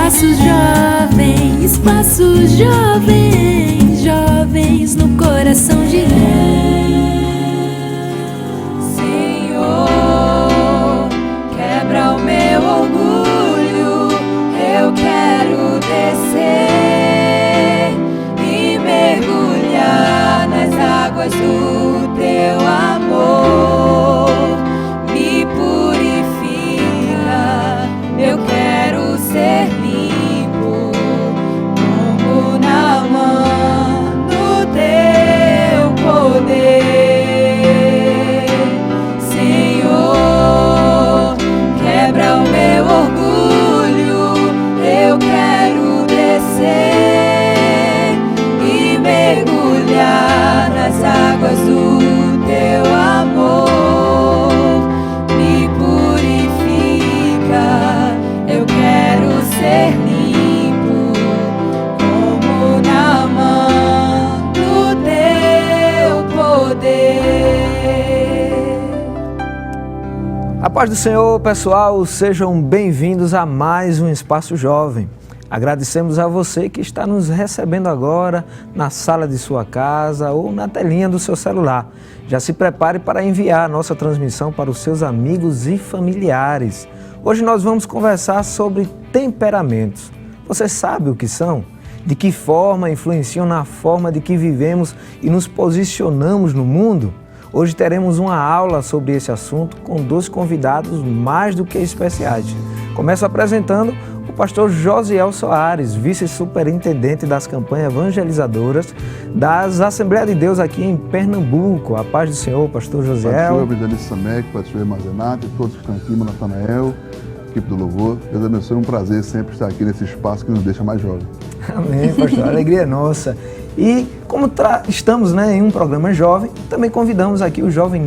Espaço Jovem, jovens no coração de Deus. Senhor, quebra o meu orgulho, eu quero descer e mergulhar nas águas do teu amor. Me purifica, eu quero ser limpo, como na mão do teu poder. Senhor, quebra o meu orgulho, eu quero descer e mergulhar nas águas do teu amor. Me purifica, eu quero ser limpo, como na mão do teu poder. A paz do Senhor, pessoal, sejam bem-vindos a mais um Espaço Jovem. Agradecemos a você que está nos recebendo agora na sala de sua casa ou na telinha do seu celular. Já se prepare para enviar a nossa transmissão para os seus amigos e familiares. Hoje nós vamos conversar sobre temperamentos. Você sabe o que são? De que forma influenciam na forma de que vivemos e nos posicionamos no mundo? Hoje teremos uma aula sobre esse assunto com dois convidados mais do que especiais. Começo apresentando o pastor Josiel Soares, vice-superintendente das campanhas evangelizadoras das Assembleias de Deus aqui em Pernambuco. A paz do Senhor, pastor Josiel. Pastor Evangelista Samek, pastor Armazenato e todos que estão aqui, Natanael, equipe do Louvor. Deus abençoe, é um prazer sempre estar aqui nesse espaço que nos deixa mais jovens. Amém, pastor. A alegria é nossa. E como estamos em um programa jovem, também convidamos aqui o jovem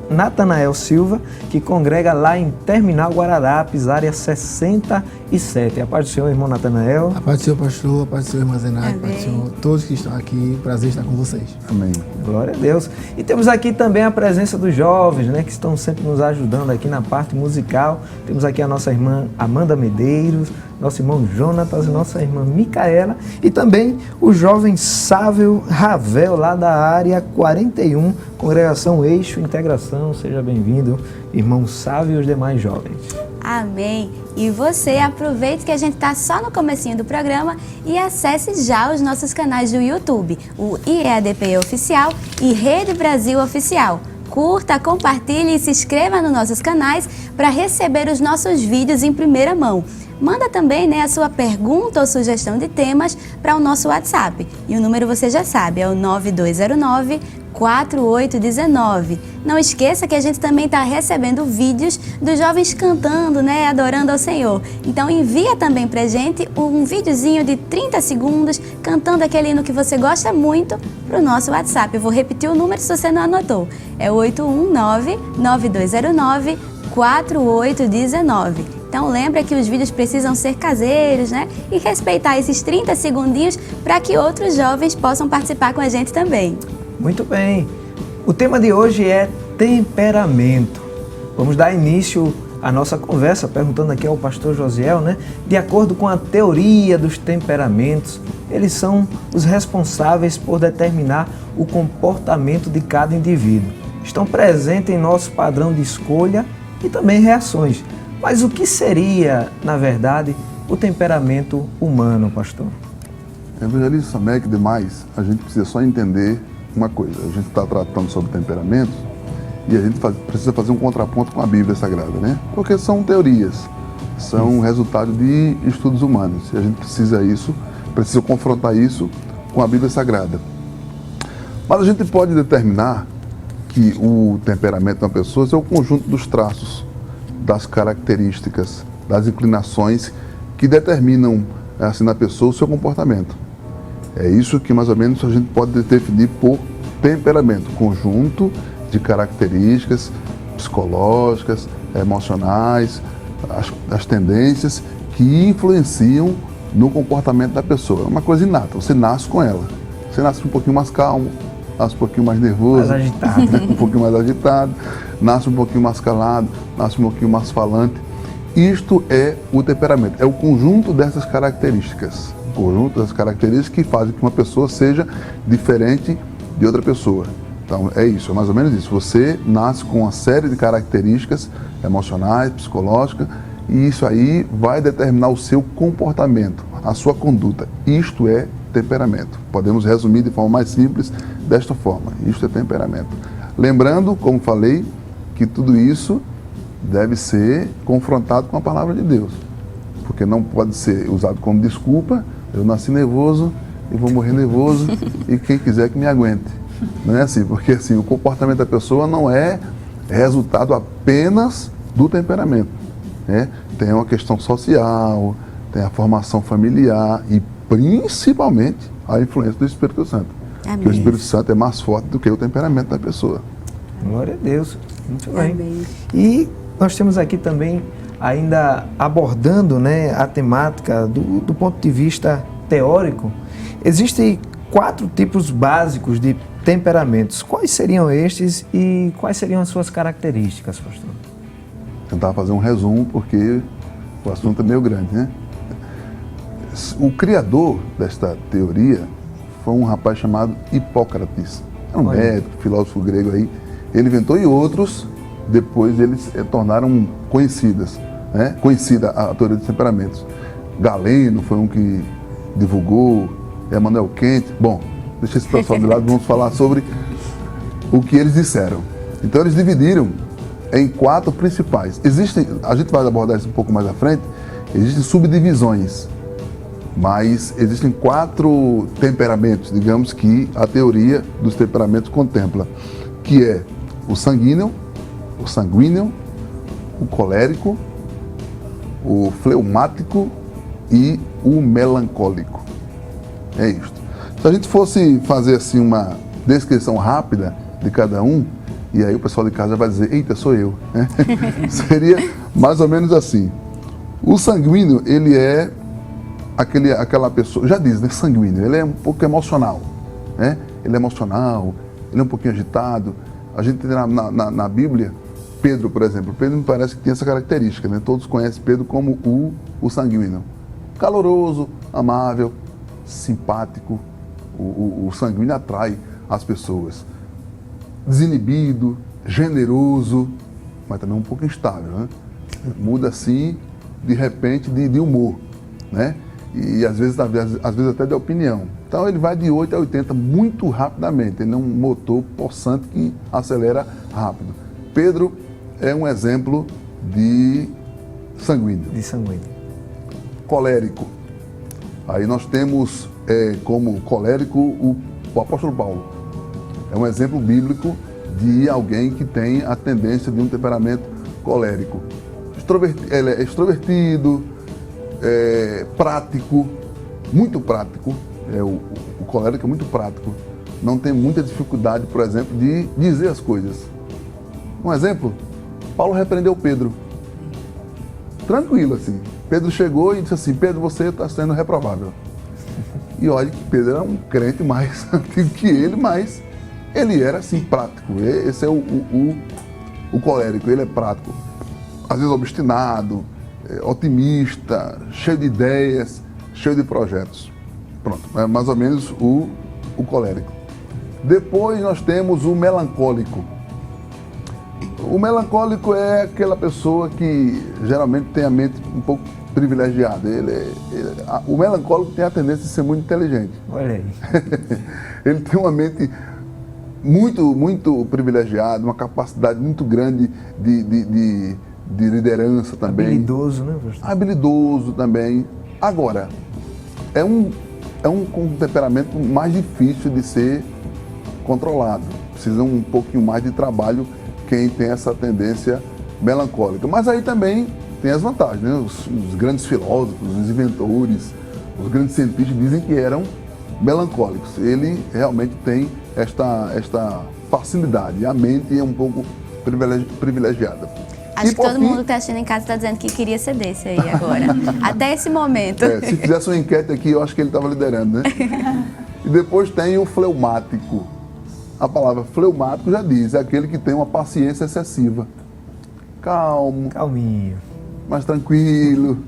Natanael Silva, que congrega lá em Terminal Guararapes, área 67. A paz do Senhor, irmão Natanael. A paz do Senhor, pastor, a paz do Senhor, Armazenato, a paz do Senhor, todos que estão aqui, prazer estar com vocês. Amém. Glória a Deus. E temos aqui também a presença dos jovens, que estão sempre nos ajudando aqui na parte musical. Temos aqui a nossa irmã Amanda Medeiros, nosso irmão Jonatas, nossa irmã Micaela e também o jovem Sávio Ravel, lá da área 41, Congregação Eixo Integração. Seja bem-vindo, irmão Sávio e os demais jovens. Amém! E você aproveite que a gente está só no comecinho do programa e acesse já os nossos canais do YouTube, o IEADP Oficial e Rede Brasil Oficial. Curta, compartilhe e se inscreva nos nossos canais para receber os nossos vídeos em primeira mão. Manda também a sua pergunta ou sugestão de temas para o nosso WhatsApp. E o número você já sabe, é o 9209-4819. Não esqueça que a gente também está recebendo vídeos dos jovens cantando, adorando ao Senhor. Então envia também para a gente um videozinho de 30 segundos cantando aquele hino que você gosta muito para o nosso WhatsApp. Eu vou repetir o número se você não anotou. É 819-9209-4819. Então lembra que os vídeos precisam ser caseiros, e respeitar esses 30 segundinhos para que outros jovens possam participar com a gente também. Muito bem. O tema de hoje é temperamento. Vamos dar início à nossa conversa perguntando aqui ao pastor Josiel, de acordo com a teoria dos temperamentos, eles são os responsáveis por determinar o comportamento de cada indivíduo. Estão presentes em nosso padrão de escolha e também reações. Mas o que seria, na verdade, o temperamento humano, pastor? Evangelista Samek, demais, a gente precisa só entender uma coisa. A gente está tratando sobre temperamentos e a gente precisa fazer um contraponto com a Bíblia Sagrada, Porque são teorias, são resultado de estudos humanos. E a gente precisa confrontar isso com a Bíblia Sagrada. Mas a gente pode determinar que o temperamento de uma pessoa é o conjunto dos traços, das características, das inclinações que determinam na pessoa o seu comportamento. É isso que mais ou menos a gente pode definir por temperamento, conjunto de características psicológicas, emocionais, as tendências que influenciam no comportamento da pessoa. É uma coisa inata, você nasce com ela. Você nasce um pouquinho mais calmo, nasce um pouquinho mais nervoso, mais agitado. um pouquinho mais agitado, nasce um pouquinho mais calado, nasce um pouquinho mais falante. Isto é o temperamento, é o conjunto dessas características. O conjunto dessas características que fazem que uma pessoa seja diferente de outra pessoa. Então é isso, é mais ou menos isso. Você nasce com uma série de características emocionais, psicológicas, e isso aí vai determinar o seu comportamento, a sua conduta. Isto é temperamento. Podemos resumir de forma mais simples desta forma. Isto é temperamento. Lembrando, como falei, que tudo isso deve ser confrontado com a palavra de Deus. Porque não pode ser usado como desculpa, eu nasci nervoso e vou morrer nervoso e quem quiser que me aguente. Não é assim, porque assim, o comportamento da pessoa não é resultado apenas do temperamento. Né? Tem uma questão social, tem a formação familiar e principalmente a influência do Espírito Santo. Amém. Porque o Espírito Santo é mais forte do que o temperamento da pessoa. Glória a Deus. Muito bem. Amém. E nós temos aqui também, ainda abordando, né, a temática do ponto de vista teórico, existem 4 tipos básicos de temperamentos. Quais seriam estes e quais seriam as suas características, pastor? Tentar fazer um resumo, porque o assunto é meio grande, né? O criador desta teoria foi um rapaz chamado Hipócrates. É um médico, filósofo grego aí. Ele inventou e outros, depois eles tornaram conhecidas, né? Conhecida a teoria dos temperamentos. Galeno foi um que divulgou, Emmanuel Kant. Bom, deixa esse pessoal de lado, vamos falar sobre o que eles disseram. Então eles dividiram em 4 principais. Existem, a gente vai abordar isso um pouco mais à frente, existem subdivisões, mas existem 4 temperamentos, digamos, que a teoria dos temperamentos contempla, que é o sanguíneo, o colérico, o fleumático e o melancólico. É isto. Se a gente fosse fazer assim uma descrição rápida de cada um, e aí o pessoal de casa vai dizer, eita, sou eu. Né? Seria mais ou menos assim. O sanguíneo, ele é aquela pessoa, já diz, né, sanguíneo, ele é um pouco emocional. Né? Ele é emocional, ele é um pouquinho agitado. A gente tem na Bíblia, Pedro, por exemplo, Pedro me parece que tem essa característica, né? Todos conhecem Pedro como o sanguíneo. Caloroso, amável, simpático, o sanguíneo atrai as pessoas. Desinibido, generoso, mas também um pouco instável, né? Muda assim, de repente, de humor, né? E às vezes até de opinião. Então ele vai de 8 a 80 muito rapidamente, ele é um motor possante que acelera rápido. Pedro é um exemplo de sanguíneo. De sanguíneo. Colérico. Aí nós temos como colérico o apóstolo Paulo. É um exemplo bíblico de alguém que tem a tendência de um temperamento colérico. Ele é extrovertido, prático, muito prático. O colérico é muito prático. Não tem muita dificuldade, por exemplo, de dizer as coisas. Um exemplo, Paulo repreendeu Pedro. Tranquilo, assim. Pedro chegou e disse assim, Pedro, você está sendo reprovável. E olha que Pedro era um crente mais antigo que ele, mas ele era, assim, prático. Esse é o colérico, ele é prático. Às vezes obstinado, otimista, cheio de ideias, cheio de projetos. Pronto, é mais ou menos o colérico. Depois nós temos o melancólico. O melancólico é aquela pessoa que geralmente tem a mente um pouco privilegiada. O melancólico tem a tendência de ser muito inteligente. Olha aí. Ele tem uma mente muito, muito privilegiada, uma capacidade muito grande de liderança também. Habilidoso, né, pastor? Habilidoso também. Agora, é um temperamento mais difícil de ser controlado. Precisa um pouquinho mais de trabalho quem tem essa tendência melancólica. Mas aí também tem as vantagens, né? Os grandes filósofos, os inventores, os grandes cientistas dizem que eram melancólicos. Ele realmente tem esta facilidade. A mente é um pouco privilegiada. Acho que todo mundo que está assistindo em casa está dizendo que queria ser desse aí agora. Até esse momento. Se fizesse uma enquete aqui, eu acho que ele estava liderando, né? E depois tem o fleumático. A palavra fleumático já diz, é aquele que tem uma paciência excessiva. Calmo. Calminho. mais tranquilo,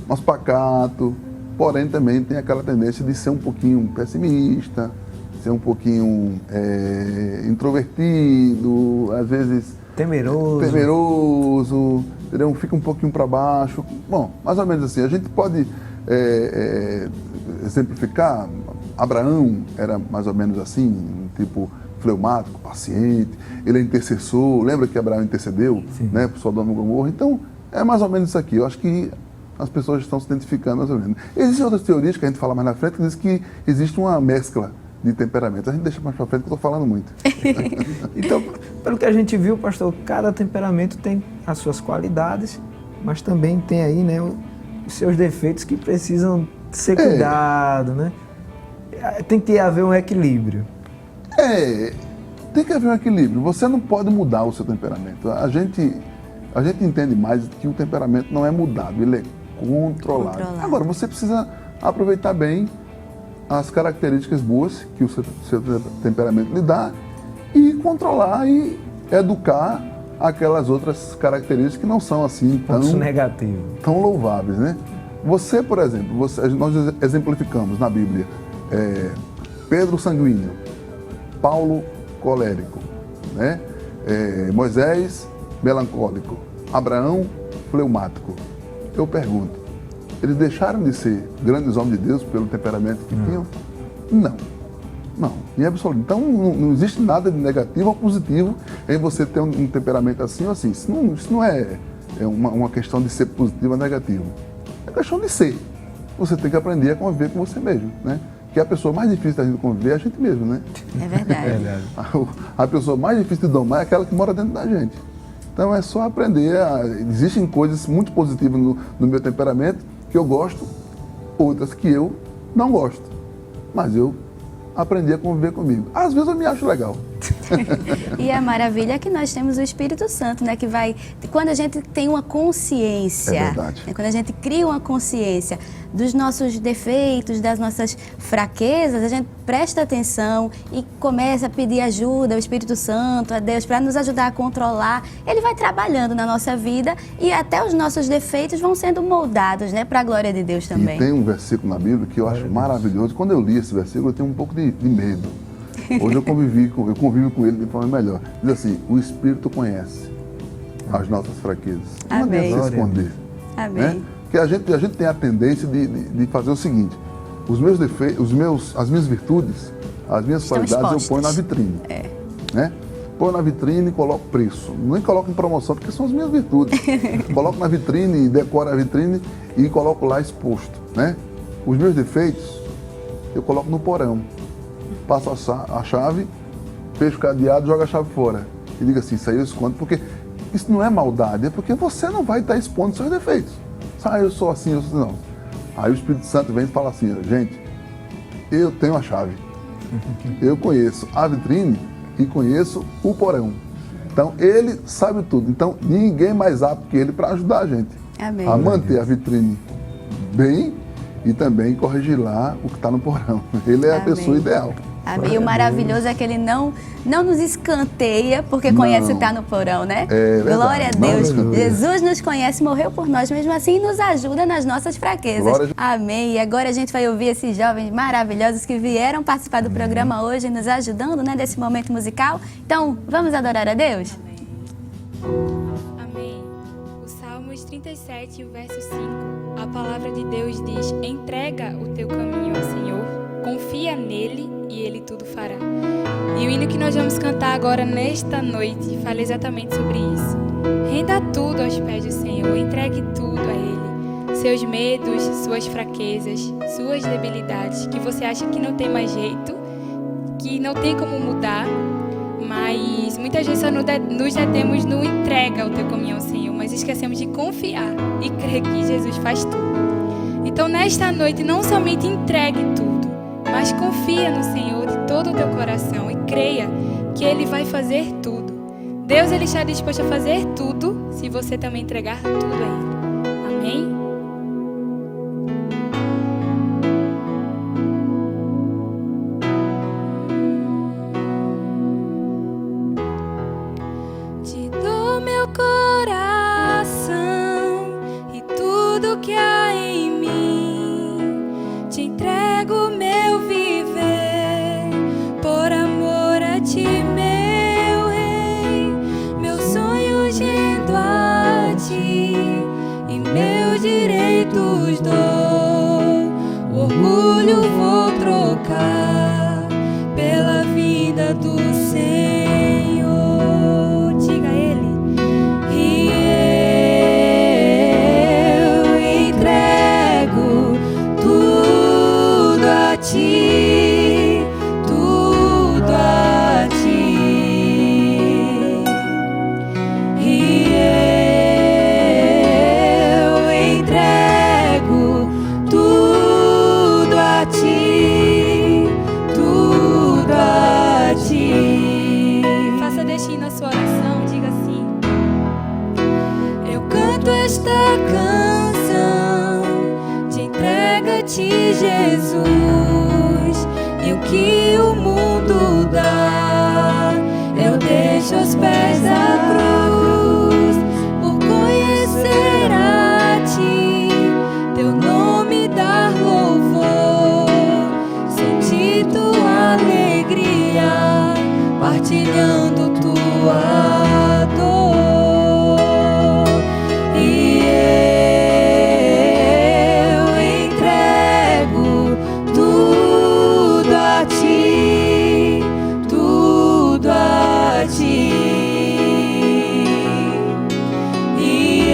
mais pacato, porém também tem aquela tendência de ser um pouquinho pessimista, ser um pouquinho introvertido, às vezes temeroso, entendeu? Fica um pouquinho para baixo. Bom, mais ou menos assim, a gente pode exemplificar. Abraão era mais ou menos assim, um tipo fleumático, paciente, ele é intercessor, lembra que Abraão intercedeu, né, por Sodoma e Gomorra? Então, é mais ou menos isso aqui. Eu acho que as pessoas estão se identificando mais ou menos. Existem outras teorias que a gente fala mais na frente, que diz que existe uma mescla de temperamentos. A gente deixa mais para frente, que eu estou falando muito. Então, pelo que a gente viu, pastor, cada temperamento tem as suas qualidades, mas também tem aí, né, os seus defeitos que precisam ser cuidados, né? Tem que haver um equilíbrio. Tem que haver um equilíbrio. Você não pode mudar o seu temperamento. A gente entende mais que o temperamento não é mudado, ele é controlado. Agora, você precisa aproveitar bem as características boas que o seu temperamento lhe dá e controlar e educar aquelas outras características que não são assim tão louváveis, né? Você, por exemplo, nós exemplificamos na Bíblia Pedro sanguíneo, Paulo colérico, né? Moisés melancólico, Abraão fleumático. Eu pergunto, eles deixaram de ser grandes homens de Deus pelo temperamento que tinham? Não, em absoluto. Então não existe nada de negativo ou positivo em você ter um temperamento assim ou assim. Isso não é uma questão de ser positivo ou negativo. É questão de ser. Você tem que aprender a conviver com você mesmo, né? Que a pessoa mais difícil da gente conviver é a gente mesmo, né? É verdade. A pessoa mais difícil de domar é aquela que mora dentro da gente. Então é só aprender. Existem coisas muito positivas no meu temperamento que eu gosto, outras que eu não gosto. Mas eu aprendi a conviver comigo. Às vezes eu me acho legal. E a maravilha é que nós temos o Espírito Santo, né? Que vai... Quando a gente tem uma consciência... É verdade. Quando a gente cria uma consciência dos nossos defeitos, das nossas fraquezas, a gente presta atenção e começa a pedir ajuda ao Espírito Santo, a Deus, para nos ajudar a controlar. Ele vai trabalhando na nossa vida e até os nossos defeitos vão sendo moldados, né? Para a glória de Deus também. E tem um versículo na Bíblia que eu acho maravilhoso. Quando eu li esse versículo, eu tenho um pouco de medo. Hoje eu convivo com ele de forma melhor. Diz assim, o Espírito conhece as nossas fraquezas. Não adianta se esconder. Amém. Né? Porque a gente tem a tendência de fazer o seguinte, os meus defeitos, as minhas virtudes, as minhas qualidades eu ponho na vitrine. Né? Ponho na vitrine e coloco preço. Nem coloco em promoção, porque são as minhas virtudes. Coloco na vitrine, decoro a vitrine e coloco lá exposto. Né? Os meus defeitos eu coloco no porão. Passo a chave, fecho o cadeado, jogo a chave fora. E digo assim, isso aí eu escondo, porque isso não é maldade, é porque você não vai estar expondo seus defeitos. Eu sou assim, eu sou não. Aí o Espírito Santo vem e fala assim, gente, eu tenho a chave. Eu conheço a vitrine e conheço o porão. Então, ele sabe tudo. Então, ninguém mais apto que ele para ajudar a gente. Amém. A manter a vitrine bem e também corrigir lá o que está no porão. Ele é a pessoa ideal. Amém. O maravilhoso é que ele não nos escanteia, porque conhece o que está no porão, né? Glória a Deus. Jesus nos conhece, morreu por nós, mesmo assim nos ajuda nas nossas fraquezas. Amém. E agora a gente vai ouvir esses jovens maravilhosos que vieram participar do programa hoje, nos ajudando, né, desse momento musical. Então, vamos adorar a Deus? Amém. O Salmos 37, o verso 5, a palavra de Deus diz: entrega o teu caminho ao Senhor, confia nele e ele tudo fará. E o hino que nós vamos cantar agora nesta noite fala exatamente sobre isso. Renda tudo aos pés do Senhor, entregue tudo a ele. Seus medos, suas fraquezas, suas debilidades, que você acha que não tem mais jeito, que não tem como mudar, mas muitas vezes só nos detemos no entrega o teu caminho ao Senhor, mas esquecemos de confiar e crer que Jesus faz tudo. Então nesta noite não somente entregue tudo, mas confia no Senhor de todo o teu coração e creia que Ele vai fazer tudo. Deus, Ele está disposto a fazer tudo se você também entregar tudo a Ele. Amém? Te dou meu coração, entrega-te, Jesus, e o que o mundo dá, eu deixo aos pés da cruz, por conhecer a ti, teu nome dar louvor, sentir tua alegria, partilhando tua dor. E eu entrego tudo a ti, tudo a ti. E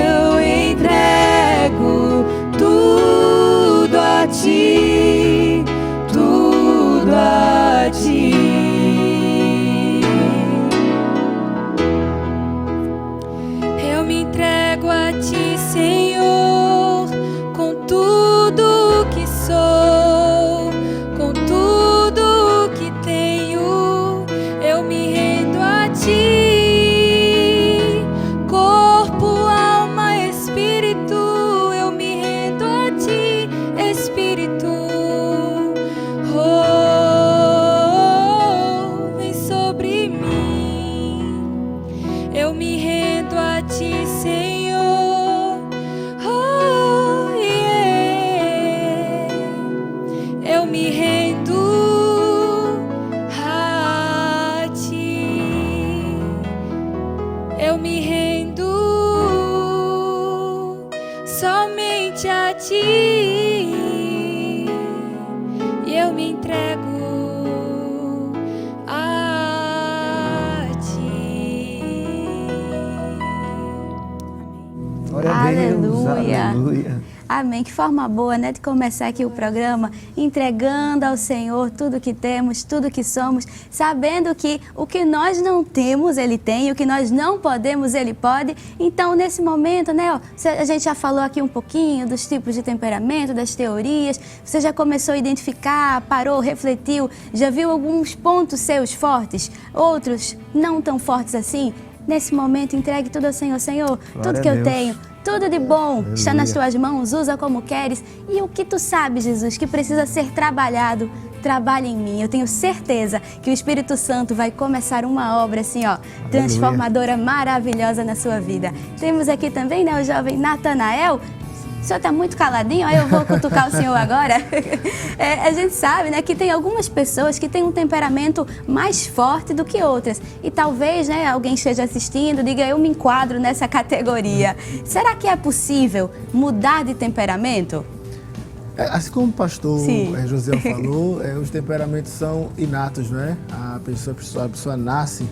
eu entrego tudo a ti, tudo a ti. Eu me entrego a ti, Senhor, com tudo que sou, com tudo que tenho. Eu me rendo a ti, corpo, alma, espírito. Eu me rendo a ti, Espírito. Oh, vem sobre mim. Eu me rendo a ti, Senhor. Oh, yeah. Eu me rendo a ti. Eu me rendo somente a ti. E eu me entrego a ti. Glória a Deus, Aleluia. aleluia. Amém. Que forma boa, né, de começar aqui o programa entregando ao Senhor tudo que temos, tudo que somos, sabendo que o que nós não temos, Ele tem, e o que nós não podemos, Ele pode. Então, nesse momento, né, ó, a gente já falou aqui um pouquinho dos tipos de temperamento, das teorias, você já começou a identificar, parou, refletiu, já viu alguns pontos seus fortes, outros não tão fortes assim? Nesse momento, entregue tudo ao Senhor. Senhor, Glória tudo que a eu Deus. tenho, tudo de bom está nas Aleluia. tuas mãos, usa como queres. E o que tu sabes, Jesus, que precisa ser trabalhado, trabalha em mim. Eu tenho certeza que o Espírito Santo vai começar uma obra assim, ó, transformadora, maravilhosa na sua vida. Temos aqui também, né, o jovem Natanael. O senhor está muito caladinho, aí eu vou cutucar o senhor agora. A gente sabe, né, que tem algumas pessoas que têm um temperamento mais forte do que outras. E talvez, né, alguém esteja assistindo, diga, eu me enquadro nessa categoria. Será que é possível mudar de temperamento? Assim como o pastor Sim. José falou, os temperamentos são inatos, né? A pessoa nasce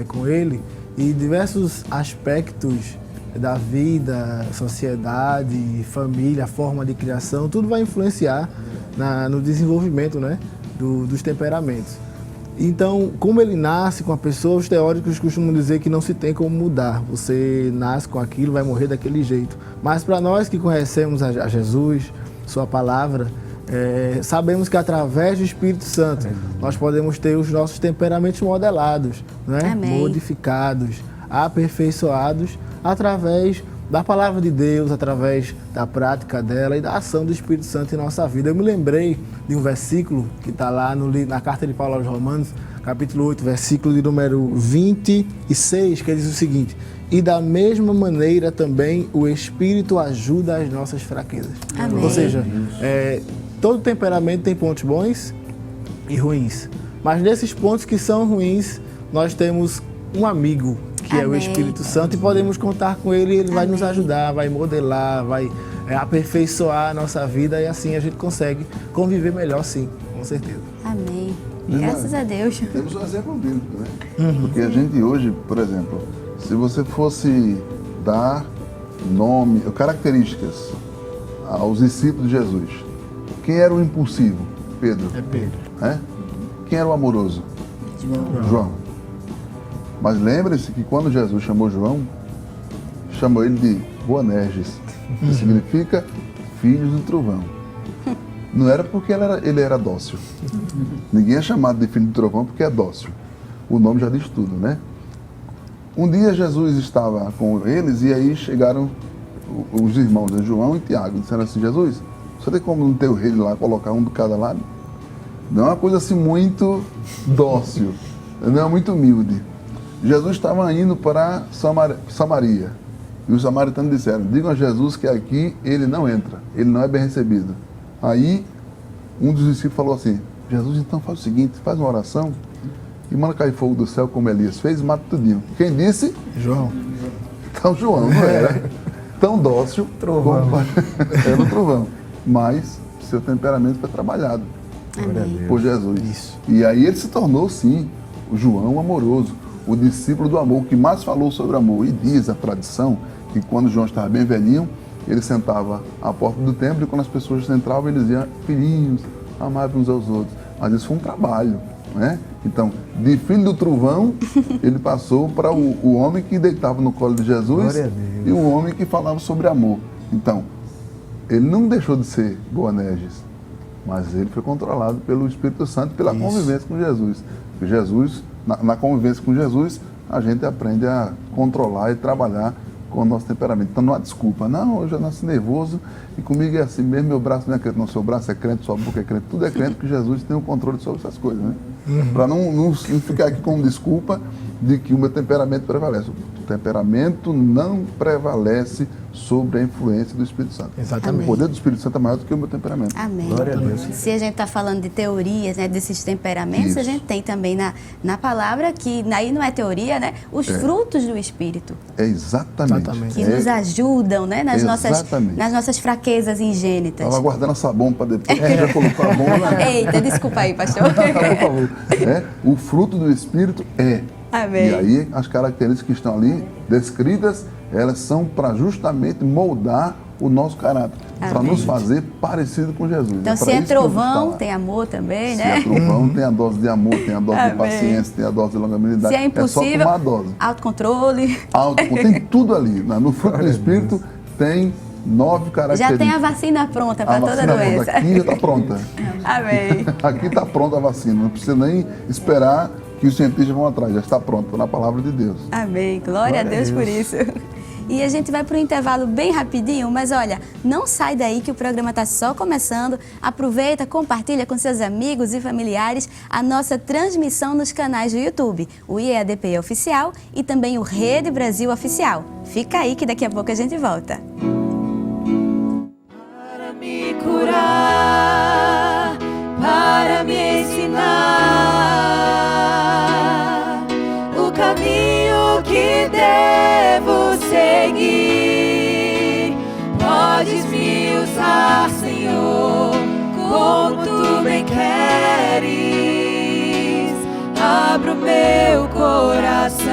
com ele, e diversos aspectos da vida, sociedade, família, forma de criação, tudo vai influenciar no desenvolvimento, né, dos temperamentos. Então, como ele nasce com a pessoa, os teóricos costumam dizer que não se tem como mudar. Você nasce com aquilo, vai morrer daquele jeito. Mas para nós que conhecemos a Jesus, sua palavra, sabemos que através do Espírito Santo nós podemos ter os nossos temperamentos modelados, né? Amém. Modificados, aperfeiçoados através da palavra de Deus, através da prática dela e da ação do Espírito Santo em nossa vida. Eu me lembrei de um versículo que está lá na carta de Paulo aos Romanos, capítulo 8, versículo de número 26, que diz o seguinte: e da mesma maneira também o Espírito ajuda as nossas fraquezas. Amém. Ou seja, todo temperamento tem pontos bons e ruins. Mas nesses pontos que são ruins, nós temos um amigo, que é o Amém. Espírito Santo, e podemos contar com ele, e ele vai nos Amém. ajudar, vai modelar, vai aperfeiçoar a nossa vida, e assim a gente consegue conviver melhor, sim, com certeza. Amém. Graças a Deus. Temos um exemplo bíblico, né? Porque a gente hoje, por exemplo, se você fosse dar nome, características aos discípulos de Jesus, quem era o impulsivo? Pedro. É Pedro. É? Quem era o amoroso? João. Mas lembre-se que quando Jesus chamou João, chamou ele de Boanerges, que significa filhos do trovão. Não era porque ele era dócil. Ninguém é chamado de filho do trovão porque é dócil. O nome já diz tudo, né? Um dia Jesus estava com eles e aí chegaram os irmãos, né, João e Tiago, disseram assim, Jesus, você tem como no teu reino lá colocar um de cada lado? Não é uma coisa assim muito dócil, não é muito humilde. Jesus estava indo para Samaria. E os samaritanos disseram, digam a Jesus que aqui ele não entra, ele não é bem recebido. Aí, um dos discípulos falou assim, Jesus, então faz o seguinte, faz uma oração e manda cair fogo do céu como Elias fez e mata tudinho. Quem disse? João. Então João não era tão dócil Trovão. como era o trovão. Mas seu temperamento foi trabalhado por Jesus. Isso. E aí ele se tornou, sim, o João amoroso, o discípulo do amor, que mais falou sobre amor. E diz a tradição que quando João estava bem velhinho, ele sentava à porta do templo e quando as pessoas entravam, ele dizia, filhinhos, amavam uns aos outros. Mas isso foi um trabalho, né? Então, de filho do trovão, ele passou para o homem que deitava no colo de Jesus Glória a Deus. e o homem que falava sobre amor. Então, ele não deixou de ser Boanerges, mas ele foi controlado pelo Espírito Santo, pela convivência com Jesus. Porque Jesus, na convivência com Jesus, a gente aprende a controlar e trabalhar com o nosso temperamento. Então não há desculpa. Não, eu já nasci nervoso e comigo é assim mesmo, meu braço não é crente, não, seu braço é crente, sua boca é crente, tudo é crente, porque Jesus tem o controle sobre essas coisas, né? Para não ficar aqui com desculpa de que o meu temperamento prevalece. O temperamento não prevalece sobre a influência do Espírito Santo. Exatamente. O poder do Espírito Santo é maior do que o meu temperamento. Amém. Glória a Deus. Se a gente está falando de teorias, né, desses temperamentos, Isso. a gente tem também na palavra, que aí não é teoria, né, os frutos do Espírito, É exatamente. Exatamente. que nos ajudam, né, nas Exatamente. nossas fraquezas ingênitas. Estava guardando essa bomba para depois, que já colocou a bomba, né? Eita, desculpa aí, pastor. Por favor. O fruto do Espírito é. Amém. E aí, as características que estão ali descritas, elas são para justamente moldar o nosso caráter, para Amém. nos fazer parecido com Jesus. Então, É se pra é isso que eu vou trovão, falar. tem amor também, Se né? é trovão, tem a dose de amor, tem a dose de Amém. paciência, tem a dose de longanimidade. Se é impossível, só tomar a dose. autocontrole. Tem tudo ali. No fruto do Espírito tem 9 características. Já tem a vacina pronta para toda vacina doença. pronta. Aqui já está pronta. Amém. Aqui está pronta a vacina. Não precisa nem esperar que os cientistas vão atrás. Já está pronta na palavra de Deus. Amém. Glória a Deus por isso. E a gente vai para um intervalo bem rapidinho, mas olha, não sai daí que o programa está só começando. Aproveita, compartilha com seus amigos e familiares a nossa transmissão nos canais do YouTube, o IEADP Oficial e também o Rede Brasil Oficial. Fica aí que daqui a pouco a gente volta. Para me curar, para me ensinar o caminho que devo seguir. Podes me usar, Senhor, como tu bem queres. Abra o meu coração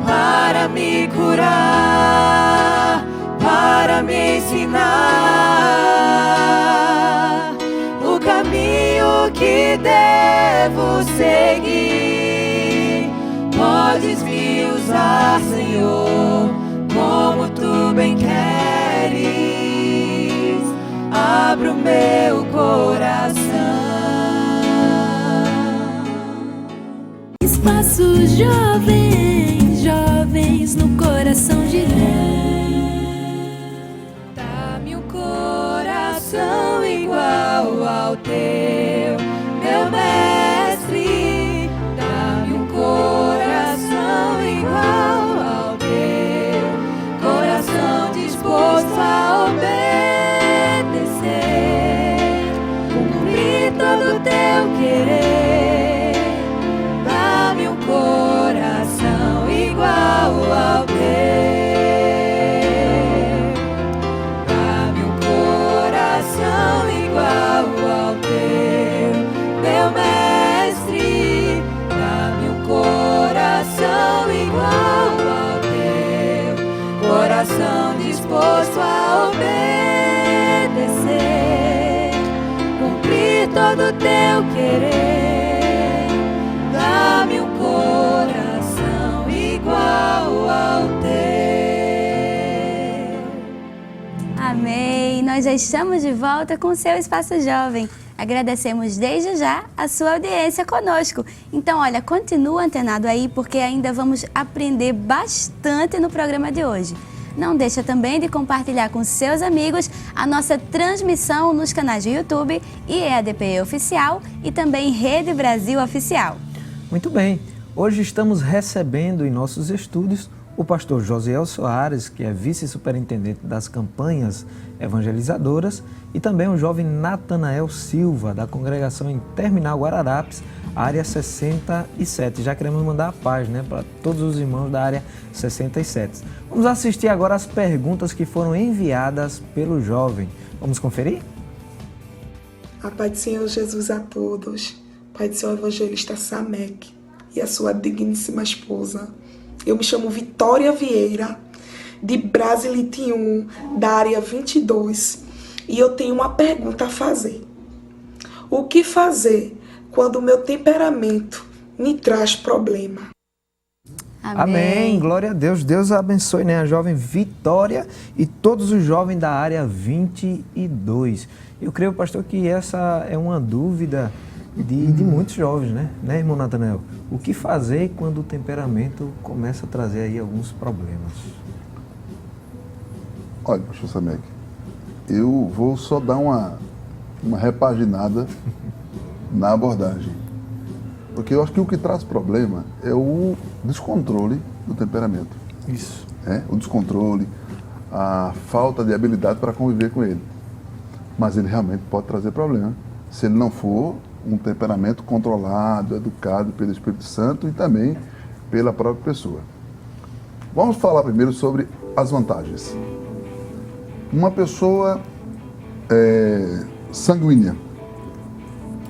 para me curar, para me ensinar o caminho que devo seguir. Podes me usar, Senhor, como tu bem queres. Abra o meu coração. Espaço Jovem, jovens no coração de Dá-me um coração igual ao teu, meu mestre. Dá-me um coração igual ao teu, coração disposto a obedecer, cumprir todo o teu querer. Dá-me um coração igual ao teu. Dá-me um coração igual ao teu, meu mestre. Dá-me um coração igual ao teu, coração disposto a obedecer, cumprir todo o teu querer. Dá-me um coração igual ao teu. Amém. Nós já estamos de volta com o seu Espaço Jovem. Agradecemos desde já a sua audiência conosco. Então, olha, continua antenado aí, porque ainda vamos aprender bastante no programa de hoje. Não deixa também de compartilhar com seus amigos a nossa transmissão nos canais do YouTube IEADPE Oficial e também Rede Brasil Oficial. Muito bem, hoje estamos recebendo em nossos estúdios o pastor Josiel Soares, que é vice-superintendente das campanhas evangelizadoras, e também o jovem Natanael Silva, da congregação em Terminal Guararapes, área 67. Já queremos mandar a paz, né, para todos os irmãos da área 67. Vamos assistir agora as perguntas que foram enviadas pelo jovem. Vamos conferir? A paz do Senhor Jesus a todos. Pai do Senhor Evangelista Samek e a sua digníssima esposa. Eu me chamo Vitória Vieira, de Brasilitium, da área 22, e eu tenho uma pergunta a fazer. O que fazer quando o meu temperamento me traz problema? Amém. Glória a Deus. Deus abençoe, né, a jovem Vitória e todos os jovens da área 22. Eu creio, pastor, que essa é uma dúvida de muitos jovens, né, irmão Natanael? O que fazer quando o temperamento começa a trazer aí alguns problemas? Olha, pastor Samek, eu vou só dar uma repaginada na abordagem. Porque eu acho que o que traz problema é o descontrole do temperamento. Isso. O descontrole, a falta de habilidade para conviver com ele. Mas ele realmente pode trazer problema se ele não for um temperamento controlado, educado pelo Espírito Santo e também pela própria pessoa. Vamos falar primeiro sobre as vantagens. Uma pessoa sanguínea,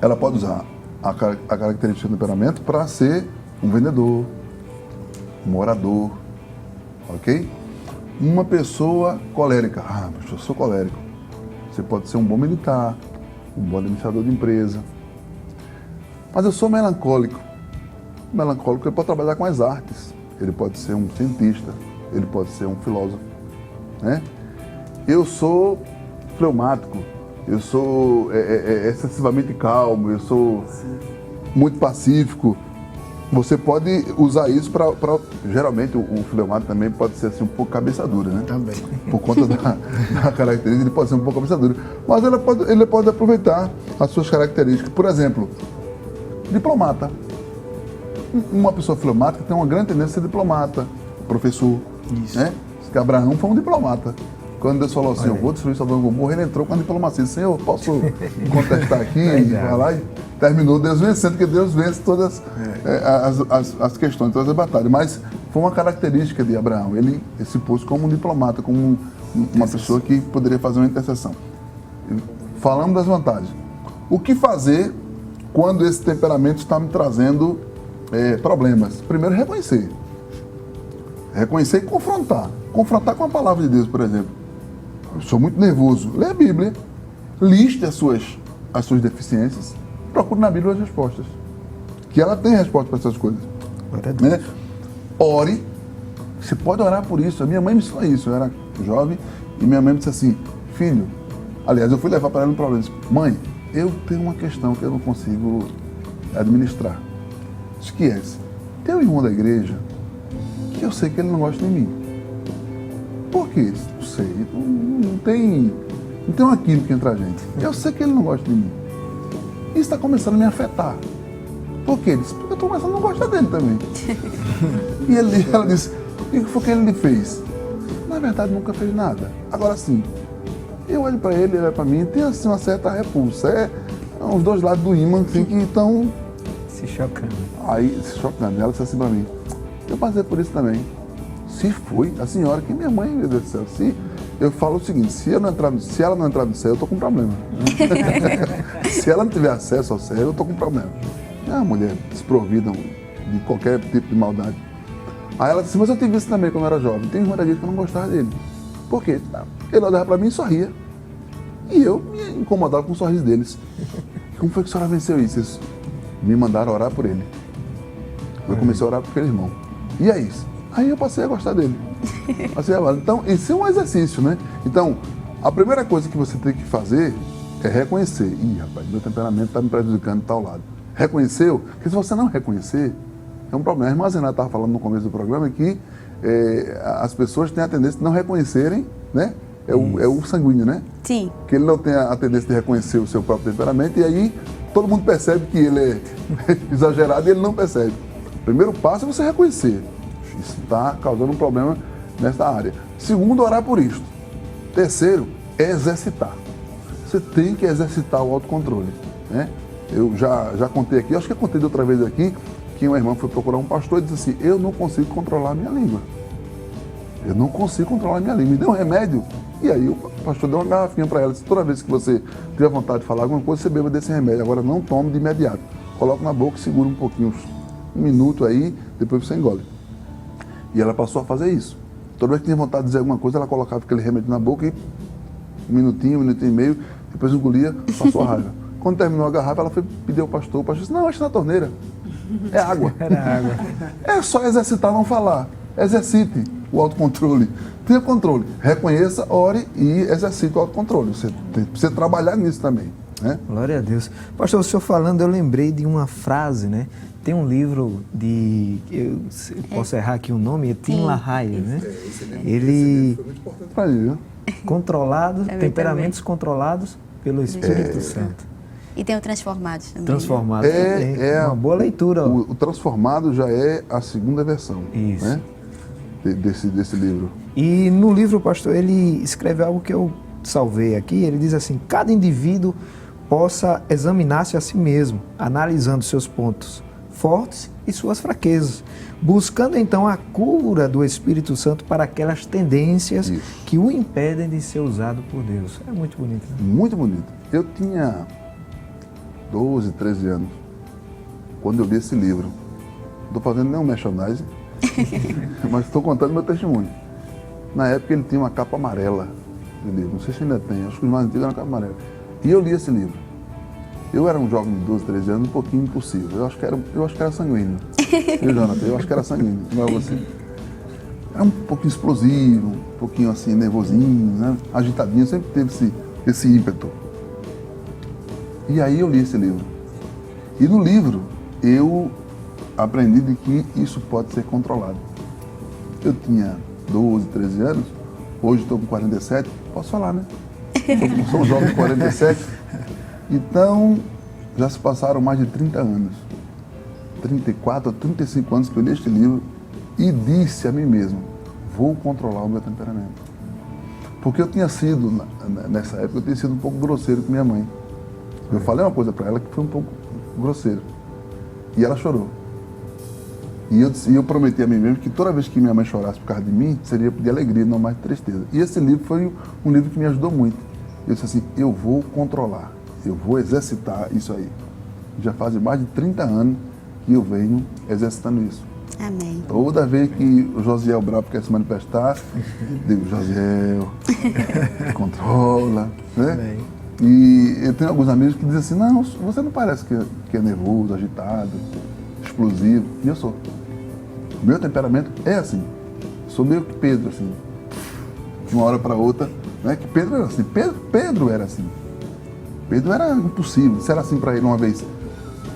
ela pode usar a característica do temperamento para ser um vendedor, um orador, ok? Uma pessoa colérica, mas eu sou colérico. Você pode ser um bom militar, um bom administrador de empresa. Mas eu sou melancólico. O melancólico ele pode trabalhar com as artes, ele pode ser um cientista, ele pode ser um filósofo, né? Eu sou fleumático, eu sou excessivamente calmo, eu sou muito pacífico. Você pode usar isso para... Geralmente o fleumático também pode ser assim, um pouco cabeça dura, né? Também. Por conta da característica, ele pode ser um pouco cabeça dura. Mas ele pode aproveitar as suas características. Por exemplo, diplomata. Uma pessoa fleumática tem uma grande tendência a ser diplomata, professor. Isso. Né? Que Abraão foi um diplomata. Quando Deus falou assim, eu vou destruir Sodoma e Gomorra, ele entrou com a diplomacia. Senhor, posso contestar aqui? E falar, e terminou Deus vencendo, porque Deus vence todas as questões, todas as batalhas. Mas foi uma característica de Abraão. Ele se pôs como um diplomata, como uma pessoa que poderia fazer uma intercessão. Falando das vantagens. O que fazer quando esse temperamento está me trazendo problemas? Primeiro, reconhecer. Reconhecer e confrontar. Confrontar com a palavra de Deus, por exemplo. Eu sou muito nervoso. Lê a Bíblia. Liste as suas deficiências. Procure na Bíblia as respostas. Que ela tem resposta para essas coisas. Né? Ore. Você pode orar por isso. A minha mãe me ensinou isso. Eu era jovem e minha mãe me disse assim, filho, aliás, eu fui levar para ela um problema. Eu disse, mãe, eu tenho uma questão que eu não consigo administrar. Isso que é esse. Tem um irmão da igreja que eu sei que ele não gosta de mim. Por quê? Não sei. Não tem uma química entre a gente. Eu sei que ele não gosta de mim. Isso está começando a me afetar. Por quê? Ele disse, porque eu estou começando a não gostar dele também. E ela disse, o que foi que ele fez? Na verdade, nunca fez nada. Agora sim, eu olho para ele olha para mim, tem assim uma certa repulsa. Os dois lados do ímã assim, que estão se chocando. Aí, se chocando. Ela disse assim para mim, eu passei por isso também. Se foi a senhora, que minha mãe, meu Deus do céu, se eu falo o seguinte, se ela não entrar no céu, eu estou com um problema. Se ela não tiver acesso ao céu, eu estou com um problema. É uma mulher desprovida de qualquer tipo de maldade. Aí ela disse, mas eu tive isso também quando eu era jovem. Tem uma que eu não gostava dele. Por quê? Ele olhava para mim e sorria. E eu me incomodava com o sorriso deles. Como foi que a senhora venceu isso? Eles me mandaram orar por ele. Eu comecei a orar por aquele irmão. E é isso. Aí eu passei a gostar dele. Então, esse é um exercício, né? Então, a primeira coisa que você tem que fazer é reconhecer. Ih, rapaz, meu temperamento está me prejudicando de tal lado. Reconheceu? Porque se você não reconhecer, é um problema. A irmã Zenata estava falando no começo do programa que as pessoas têm a tendência de não reconhecerem, né? É o sanguíneo, né? Sim. Que ele não tem a tendência de reconhecer o seu próprio temperamento e aí todo mundo percebe que ele é exagerado e ele não percebe. O primeiro passo é você reconhecer. Isso está causando um problema nessa área. Segundo, orar por isto. Terceiro, é exercitar. Você tem que exercitar o autocontrole, né? Eu já contei aqui, acho que eu contei de outra vez aqui, que uma irmã foi procurar um pastor e disse assim, eu não consigo controlar a minha língua. Eu não consigo controlar a minha língua. Me deu um remédio. E aí o pastor deu uma garrafinha para ela. Disse, toda vez que você tiver vontade de falar alguma coisa, você beba desse remédio. Agora não tome de imediato. Coloca na boca, segura um pouquinho, um minuto aí, depois você engole. E ela passou a fazer isso. Toda vez que tinha vontade de dizer alguma coisa, ela colocava aquele remédio na boca e um minutinho e meio, depois engolia, passou a raiva. Quando terminou a garrafa, ela foi pedir ao pastor. O pastor disse, não, acho na torneira. É água. Era água. É só exercitar, não falar. Exercite o autocontrole. Tenha controle. Reconheça, ore e exercite o autocontrole. Você precisa trabalhar nisso também, né? Glória a Deus. Pastor, o senhor falando, eu lembrei de uma frase, né? Tem um livro de... Eu posso errar aqui o nome? É Tim LaHaye, né? Ele... Foi muito importante para ele, viu? Controlado, temperamentos controlados pelo Espírito Santo. E tem o Transformados também. Transformados. É uma boa leitura. O Transformado já é a segunda versão, Isso. né? Desse livro. E no livro, pastor, ele escreve algo que eu salvei aqui. Ele diz assim, cada indivíduo possa examinar-se a si mesmo, analisando seus pontos fortes e suas fraquezas, buscando então a cura do Espírito Santo para aquelas tendências que o impedem de ser usado por Deus. É muito bonito, né? Muito bonito. Eu tinha 12, 13 anos, quando eu li esse livro. Não estou fazendo nenhum merchandising, mas estou contando meu testemunho. Na época ele tinha uma capa amarela de livro, não sei se ainda tem, acho que os mais antigos eram capa amarela. E eu li esse livro. Eu era um jovem de 12, 13 anos, um pouquinho impossível. Eu acho que era sanguíneo. Viu, Jonathan? Eu acho que era sanguíneo, não é você. Era um pouquinho explosivo, um pouquinho assim, nervosinho, né? Agitadinho, sempre teve esse ímpeto. E aí eu li esse livro. E no livro eu aprendi de que isso pode ser controlado. Eu tinha 12, 13 anos, hoje estou com 47, posso falar, né? Sou um jovem de 47. Então, já se passaram mais de 30 anos, 34 ou 35 anos que eu li este livro e disse a mim mesmo, vou controlar o meu temperamento. Porque eu tinha sido, nessa época, eu tinha sido um pouco grosseiro com minha mãe. Eu falei uma coisa para ela que foi um pouco grosseiro. E ela chorou. E eu prometi a mim mesmo que toda vez que minha mãe chorasse por causa de mim, seria de alegria, não mais de tristeza. E esse livro foi um livro que me ajudou muito. Eu disse assim, eu vou controlar, eu vou exercitar isso aí. Já faz mais de 30 anos que eu venho exercitando isso. Amém. Toda vez que o Josiel Bravo quer se manifestar, digo, Josiel, controla, né? Amém. E eu tenho alguns amigos que dizem assim, não, você não parece que é nervoso, agitado, explosivo. E eu sou. Meu temperamento é assim. Sou meio que Pedro, assim. De uma hora para outra, né? Que Pedro era assim. Pedro era assim. Pedro era impossível. Disseram assim para ele uma vez,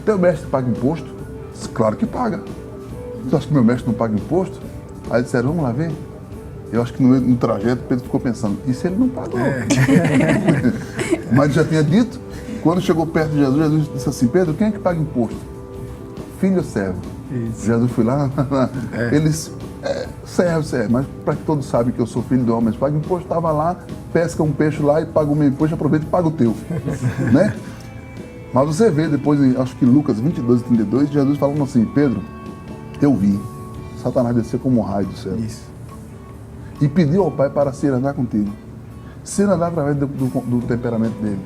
teu mestre paga imposto? Disse, claro que paga. Você acha que meu mestre não paga imposto? Aí disseram, vamos lá ver. Eu acho que no trajeto Pedro ficou pensando, e se ele não pagou? Mas já tinha dito, quando chegou perto de Jesus, Jesus disse assim, Pedro, quem é que paga imposto? Filho ou servo? Isso. Jesus foi lá, eles, servo, mas para que todos sabem que eu sou filho do homem, mas paga imposto, estava lá, pesca um peixe lá e paga o meu imposto, aproveita e paga o teu. Né? Mas você vê depois, acho que Lucas 22 e 32, Jesus falando assim, Pedro, eu vi Satanás descer como um raio do céu. Isso. E pediu ao Pai para se andar contigo. Se andar através do temperamento dele.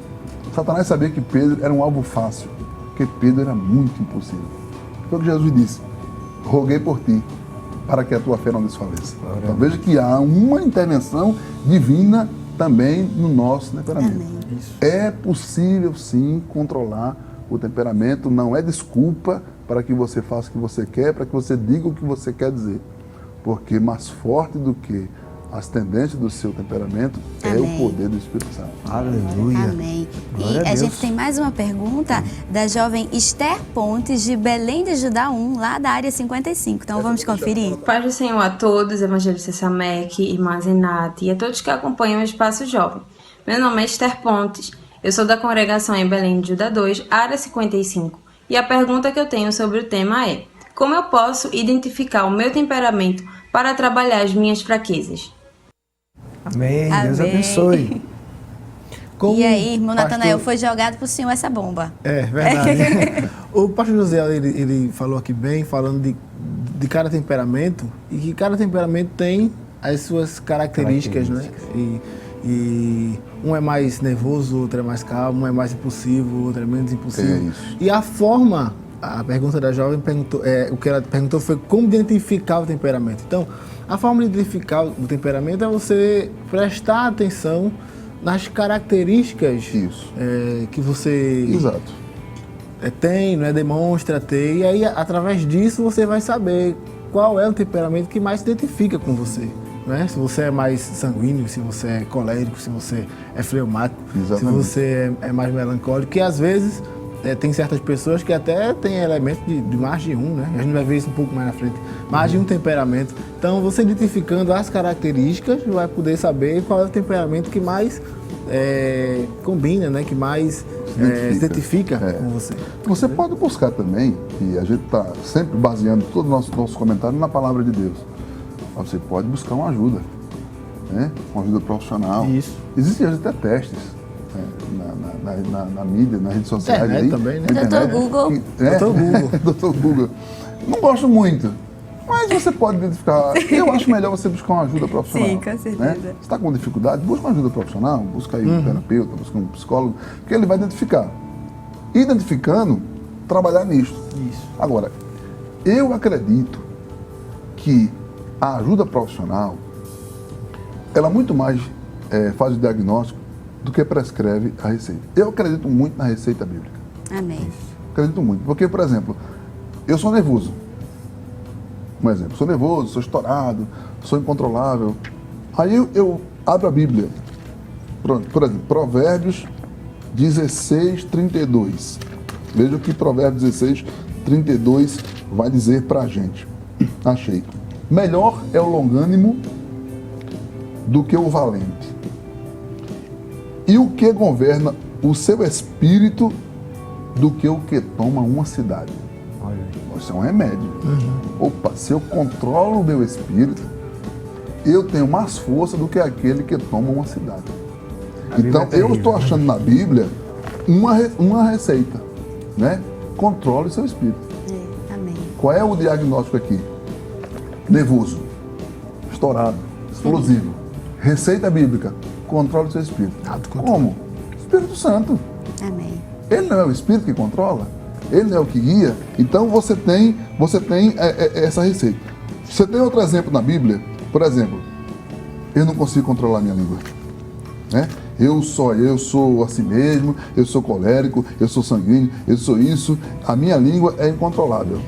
Satanás sabia que Pedro era um alvo fácil, porque Pedro era muito impossível. Foi o que Jesus disse, roguei por ti, para que a tua fé não desfaleça. Então veja que há uma intervenção divina também no nosso temperamento. É possível sim controlar o temperamento, não é desculpa para que você faça o que você quer, para que você diga o que você quer dizer. Porque mais forte do que as tendências do seu temperamento é o Amém. poder do Espírito Santo. Aleluia. Amém. Glória E a a Deus. gente tem mais uma pergunta da jovem Esther Pontes, de Belém de Judá 1, lá da área 55. Então vamos conferir. Paz do Senhor a todos, evangelista Samek, irmã Zenate e a todos que acompanham o Espaço Jovem. Meu nome é Esther Pontes, eu sou da congregação em Belém de Judá 2, área 55. E a pergunta que eu tenho sobre o tema é: como eu posso identificar o meu temperamento para trabalhar as minhas fraquezas? Amém. Deus Amém. abençoe. Como E aí, irmão pastor- Natanael, foi jogado pro senhor essa bomba. É, verdade. O pastor José, ele falou aqui bem, falando de cada temperamento, e que cada temperamento tem as suas características, né? E um é mais nervoso, outro é mais calmo, um é mais impulsivo, outro é menos impulsivo. É isso. E a forma, a pergunta da jovem perguntou, o que ela perguntou foi como identificar o temperamento. Então, a forma de identificar o temperamento é você prestar atenção nas características Isso. que você Exato. tem, né, demonstra ter, e aí através disso você vai saber qual é o temperamento que mais se identifica com você. Né? Se você é mais sanguíneo, se você é colérico, se você é fleumático, Exatamente. se você é mais melancólico, e às vezes tem certas pessoas que até têm elementos de mais de um, né? A gente vai ver isso um pouco mais na frente, mais de um temperamento. Então, você identificando as características, vai poder saber qual é o temperamento que mais combina, né? Que mais se identifica com você. Você pode buscar também, e a gente está sempre baseando todo o nosso comentário na palavra de Deus. Mas você pode buscar uma ajuda, né? Uma ajuda profissional. Isso. Existem até testes na mídia, nas redes sociais. Internet aí, também, né? na internet. Dr. Google. Dr. Google. Dr. Google. Não gosto muito, mas você pode identificar. Eu acho melhor você buscar uma ajuda profissional. Sim, com certeza. Né? Você está com dificuldade, busca uma ajuda profissional, busca aí um terapeuta, busca um psicólogo, que ele vai identificar. Identificando, trabalhar nisso. Isso. Agora, eu acredito que a ajuda profissional, ela muito mais faz o diagnóstico do que prescreve a receita. Eu acredito muito na receita bíblica. Amém. Acredito muito. Porque, por exemplo, eu sou nervoso. Um exemplo, sou nervoso, sou estourado, sou incontrolável. Aí eu abro a Bíblia. Por exemplo, Provérbios 16, 32. Veja o que Provérbios 16, 32 vai dizer pra gente. Achei. Melhor é o longânimo do que o valente. E o que governa o seu espírito do que o que toma uma cidade. Isso é um remédio. Opa, se eu controlo o meu espírito, eu tenho mais força do que aquele que toma uma cidade. Então, eu estou achando na Bíblia uma receita, né? Controle o seu espírito. Amém. Qual é o diagnóstico aqui? Nervoso, estourado, explosivo. Receita bíblica, controle o seu espírito. Autocontrole. Como? Espírito Santo. Amém. Ele não é o Espírito que controla? Ele não é o que guia? Então você tem essa receita. Você tem outro exemplo na Bíblia? Por exemplo, eu não consigo controlar minha língua. Né? Eu sou assim mesmo, eu sou colérico, eu sou sanguíneo, eu sou isso. A minha língua é incontrolável.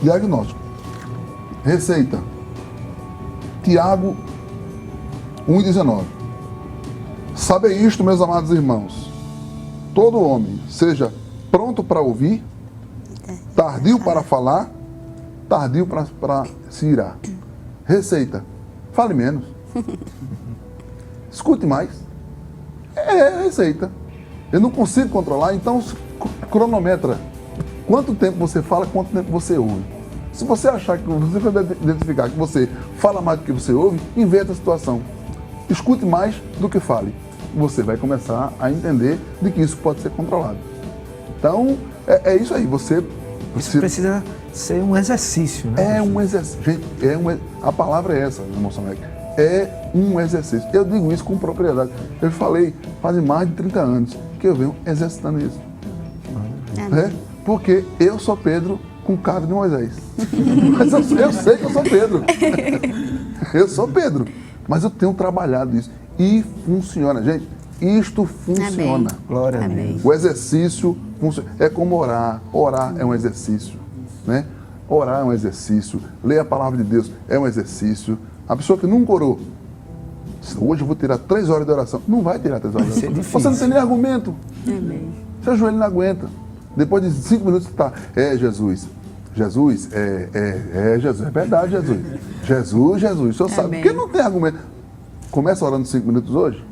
Diagnóstico. Receita. Tiago 1,19. Sabe isto, meus amados irmãos. Todo homem seja pronto para ouvir, tardio para falar, tardio para se irar. Receita. Fale menos. Escute mais. É receita. Eu não consigo controlar, então cronometra. Quanto tempo você fala, quanto tempo você ouve. Se você achar que você vai identificar que você fala mais do que você ouve, inventa a situação. Escute mais do que fale. Você vai começar a entender de que isso pode ser controlado. Então, é isso aí. Isso precisa ser um exercício, né? É um exercício. Gente, a palavra é essa, irmão Samek. É um exercício. Eu digo isso com propriedade. Eu falei faz mais de 30 anos que eu venho exercitando isso. Porque eu sou Pedro com cara de Moisés. Mas eu sei que eu sou Pedro. Eu sou Pedro. Mas eu tenho trabalhado isso. E funciona, gente. Isto funciona. Amém. Glória a Amém. Deus. O exercício é como orar. Orar é um exercício, né? Orar é um exercício. Ler a palavra de Deus é um exercício. A pessoa que nunca orou, hoje eu vou tirar 3 horas de oração. Não vai tirar 3 horas de oração. Você não tem nem argumento. Seu joelho não aguenta. Depois de 5 minutos você está, Jesus. Jesus, Jesus. É verdade, Jesus. Jesus. O senhor sabe. Porque não tem argumento. Começa orando 5 minutos hoje,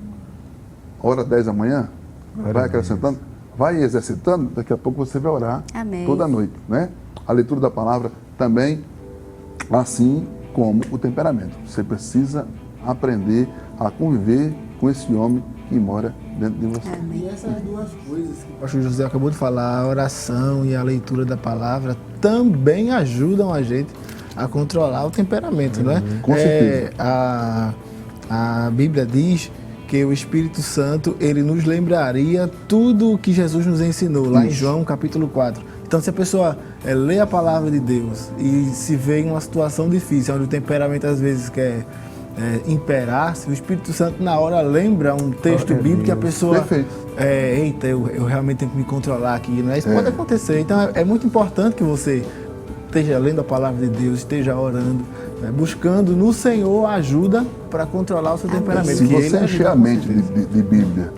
ora 10 da manhã, vai acrescentando, vai exercitando, daqui a pouco você vai orar toda noite, né? A leitura da palavra também, assim como o temperamento. Você precisa aprender a conviver com esse homem que mora dentro de você. E essas duas coisas que o pastor José acabou de falar, a oração e a leitura da palavra, também ajudam a gente a controlar o temperamento, né? Com certeza. A Bíblia diz que o Espírito Santo, ele nos lembraria tudo o que Jesus nos ensinou, lá em João capítulo 4. Então, se a pessoa lê a palavra de Deus e se vê em uma situação difícil, onde o temperamento às vezes quer imperar, se o Espírito Santo na hora lembra um texto bíblico que a pessoa... Eita, eu realmente tenho que me controlar aqui, né? Isso pode acontecer. Então, é muito importante que você esteja lendo a palavra de Deus, esteja orando, né? Buscando no Senhor ajuda para controlar o seu temperamento. Se você encher a mente de Bíblia,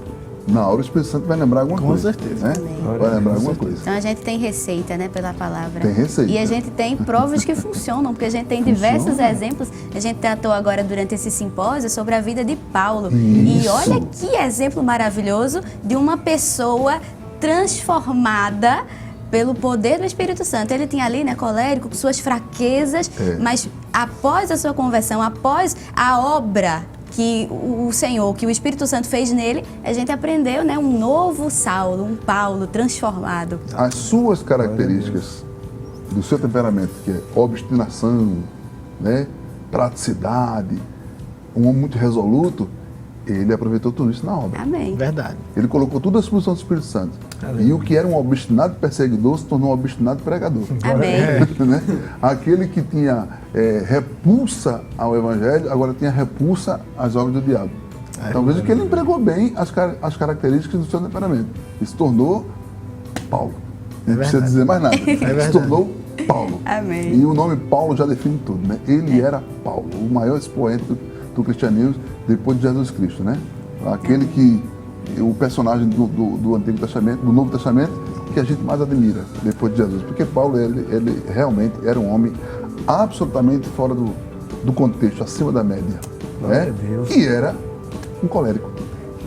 na hora o Espírito Santo vai lembrar alguma coisa. Com certeza. Né? Vai lembrar alguma coisa. Então a gente tem receita, né, pela palavra. Tem receita. E a gente tem provas que funcionam, porque a gente tem diversos exemplos. A gente tratou agora durante esse simpósio sobre a vida de Paulo. E olha que exemplo maravilhoso de uma pessoa transformada pelo poder do Espírito Santo. Ele tinha ali, né, colérico, com suas fraquezas, mas após a sua conversão, após a obra que o Senhor, que o Espírito Santo fez nele, a gente aprendeu, né, um novo Saulo, um Paulo transformado. As suas características do seu temperamento, que é obstinação, né, praticidade, um homem muito resoluto, ele aproveitou tudo isso na obra. Amém. Verdade. Ele colocou tudo à disposição do Espírito Santo. Amém. E o que era um obstinado perseguidor se tornou um obstinado pregador. Amém. Né? Aquele que tinha repulsa ao Evangelho, agora tinha repulsa às obras do diabo. Então veja que ele empregou bem as características do seu temperamento. E se tornou Paulo. Não precisa dizer mais nada. Se tornou Paulo. Amém. E o nome Paulo já define tudo, né? Ele era Paulo, o maior expoente do cristianismo depois de Jesus Cristo, né? Aquele que, o personagem do Antigo Testamento, do Novo Testamento, que a gente mais admira depois de Jesus. Porque Paulo, ele realmente era um homem absolutamente fora do contexto, acima da média, né? E era um colérico.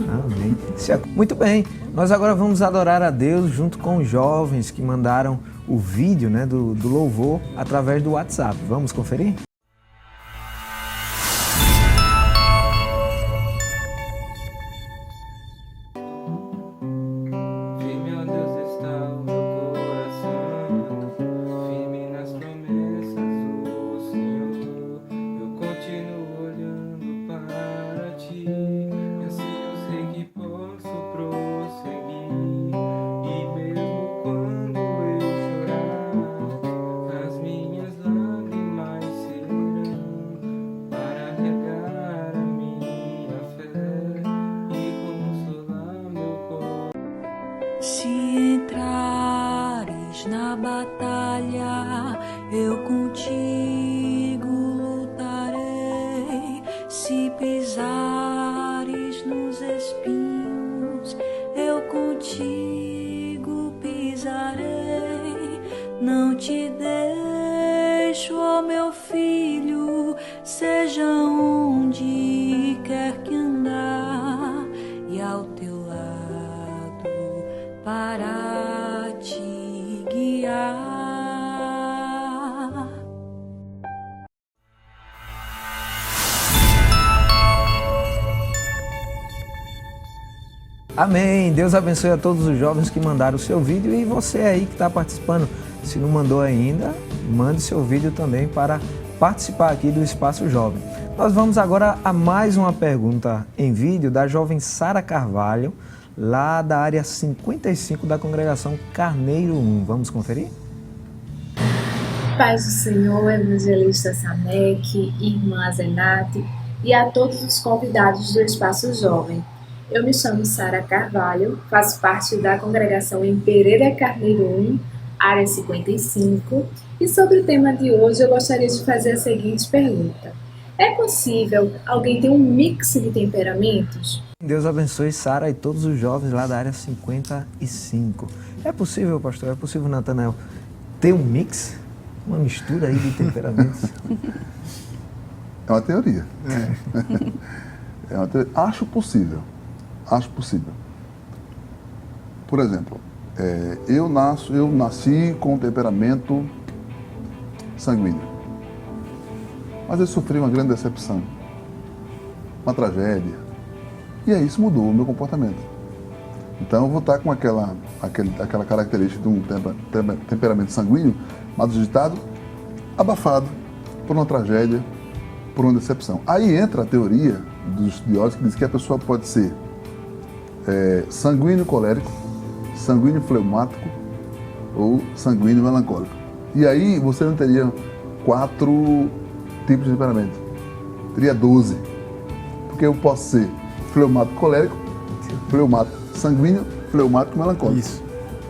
Amém. Muito bem, nós agora vamos adorar a Deus junto com os jovens que mandaram o vídeo, né, do louvor através do WhatsApp. Vamos conferir? Se entrares na batalha, eu contigo lutarei. Se pisares nos espinhos, eu contigo pisarei. Não te deixo, ó meu filho, seja onde quer que andar, e ao teu lado para te guiar. Amém. Deus abençoe a todos os jovens que mandaram o seu vídeo e você aí que está participando. Se não mandou ainda, mande seu vídeo também para participar aqui do Espaço Jovem. Nós vamos agora a mais uma pergunta em vídeo da jovem Sara Carvalho, lá da área 55 da congregação Carneiro 1. Vamos conferir? Paz do Senhor, evangelista Samek, irmã Zenate e a todos os convidados do Espaço Jovem. Eu me chamo Sara Carvalho, faço parte da congregação em Pereira Carneiro 1, área 55, e sobre o tema de hoje eu gostaria de fazer a seguinte pergunta. É possível alguém ter um mix de temperamentos? Deus abençoe Sara e todos os jovens lá da área 55. É possível, pastor? É possível, Natanael, ter um mix? Uma mistura aí de temperamentos? É uma teoria. É uma teoria. Acho possível. Acho possível. Por exemplo, eu nasci com um temperamento sanguíneo. Mas eu sofri uma grande decepção, uma tragédia. E aí isso mudou o meu comportamento. Então eu vou estar com aquela característica de um temperamento sanguíneo, mas o ditado abafado por uma tragédia, por uma decepção. Aí entra a teoria dos estudiosos que diz que a pessoa pode ser sanguíneo colérico, sanguíneo fleumático ou sanguíneo melancólico. E aí você não teria 4 tipos de temperamento, teria 12. Porque eu posso ser fleumático colérico, fleumático sanguíneo, fleumático melancólico. Isso.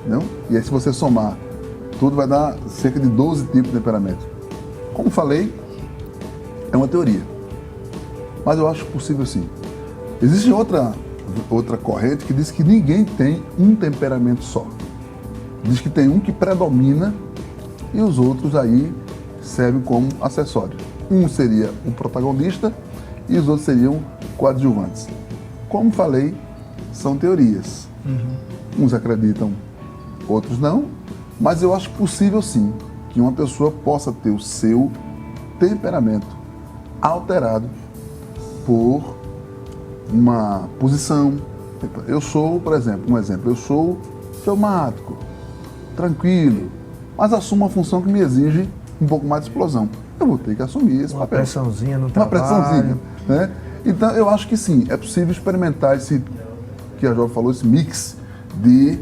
Não? E aí se você somar tudo vai dar cerca de 12 tipos de temperamento. Como falei, é uma teoria. Mas eu acho possível sim. Existe outra corrente que diz que ninguém tem um temperamento só. Diz que tem um que predomina e os outros aí servem como acessório. Um seria o protagonista e os outros seriam coadjuvantes. Como falei, são teorias. Uns acreditam, outros não, mas eu acho possível sim que uma pessoa possa ter o seu temperamento alterado por uma posição. Eu sou, por exemplo, eu sou fleumático, tranquilo, mas assumo uma função que me exige um pouco mais de explosão. Eu vou ter que assumir esse papel. Uma pressãozinha no Uma trabalho. pressãozinha, né? Então, eu acho que sim, é possível experimentar esse, que a Jovem falou, esse mix de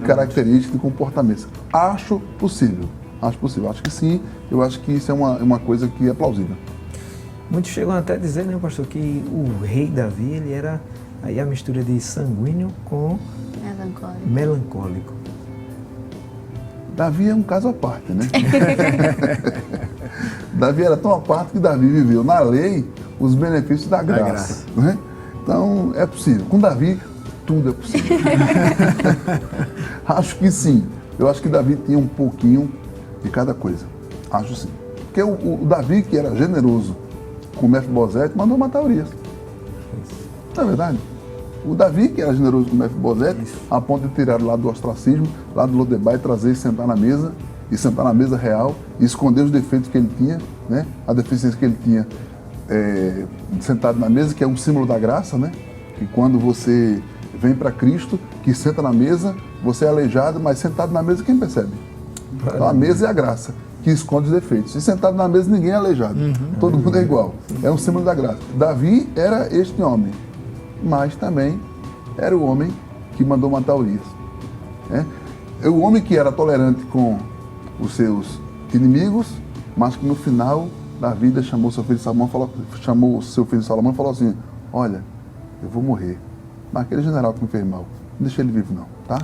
características, de comportamentos. Acho possível. Acho que sim, eu acho que isso é uma coisa que é plausível. Muitos chegam até a dizer, né, pastor, que o rei Davi, ele era aí a mistura de sanguíneo com melancólico. Davi é um caso à parte, né? Davi era tão à parte que Davi viveu na lei os benefícios da graça. Né? Então, é possível. Com Davi, tudo é possível. Acho que sim. Eu acho que Davi tinha um pouquinho de cada coisa. Acho sim. Porque o Davi, que era generoso com Mefibosete, mandou matar Urias. Não é verdade? O Davi, que era generoso com Mefibosete, a ponto de tirar lá do ostracismo, lá do Lodebar, e trazer e sentar na mesa real, e esconder os defeitos que ele tinha, né? A deficiência que ele tinha sentado na mesa, que é um símbolo da graça, né? Que quando você vem para Cristo, que senta na mesa, você é aleijado, mas sentado na mesa quem percebe? Então a mesa é a graça, que esconde os defeitos. E sentado na mesa ninguém é aleijado, todo mundo é igual. É um símbolo da graça. Davi era este homem, mas também era o homem que mandou matar Urias. É o homem que era tolerante com os seus inimigos, mas que no final da vida chamou seu filho Salomão e falou assim: olha, eu vou morrer, mas aquele general que me fez mal, não deixa ele vivo não, tá?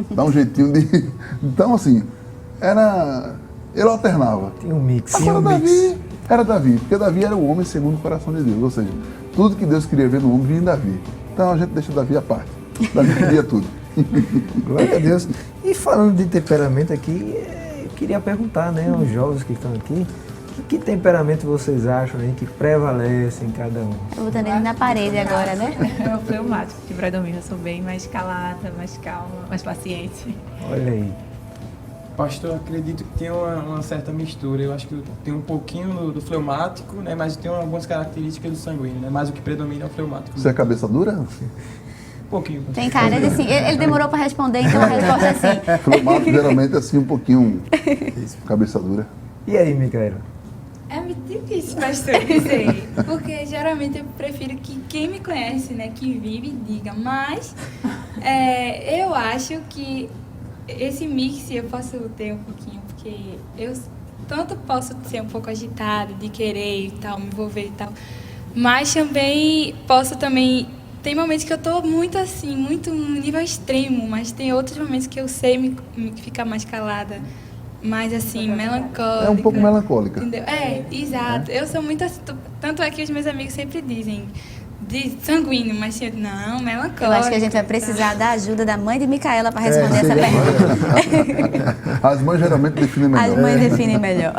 Dá um jeitinho de... Então assim, ele alternava. Tinha um mix. Agora Davi era Davi, porque Davi era o homem segundo o coração de Deus, ou seja, tudo que Deus queria ver no homem vinha em Davi. Então a gente deixa Davi à parte. Davi queria tudo. Glória a Deus. E falando de temperamento aqui, eu queria perguntar, né, aos jovens que estão aqui, que temperamento vocês acham aí que prevalece em cada um? Eu botando ele na parede agora, né? É o fleumático que predomina. Eu sou bem mais calada, mais calma, mais paciente. Olha aí. Pastor, eu acredito que tem uma certa mistura. Eu acho que tem um pouquinho do fleumático, né, mas tem algumas características do sanguíneo, né, mas o que predomina é o fleumático. Você é cabeça dura? Um pouquinho. Tem cara de sim. Ele demorou para responder, então a resposta é sim. Fleumático geralmente é assim um pouquinho cabeça dura. E aí, Micaela? É muito difícil, pastor, dizer, porque geralmente eu prefiro que quem me conhece, né, que vive, diga, mas eu acho que esse mix eu posso ter um pouquinho, porque eu tanto posso ser um pouco agitada, de querer e tal, me envolver e tal, mas também posso tem momentos que eu tô muito assim, muito no nível extremo, mas tem outros momentos que eu sei me ficar mais calada, mais assim, melancólica. É um pouco melancólica. Entendeu? Exato. Eu sou muito assim, tanto é que os meus amigos sempre dizem de sanguíneo, mas não, melancólica. Eu acho que a gente vai precisar da ajuda da mãe de Micaela para responder essa pergunta. As mães geralmente definem melhor. As mães definem melhor.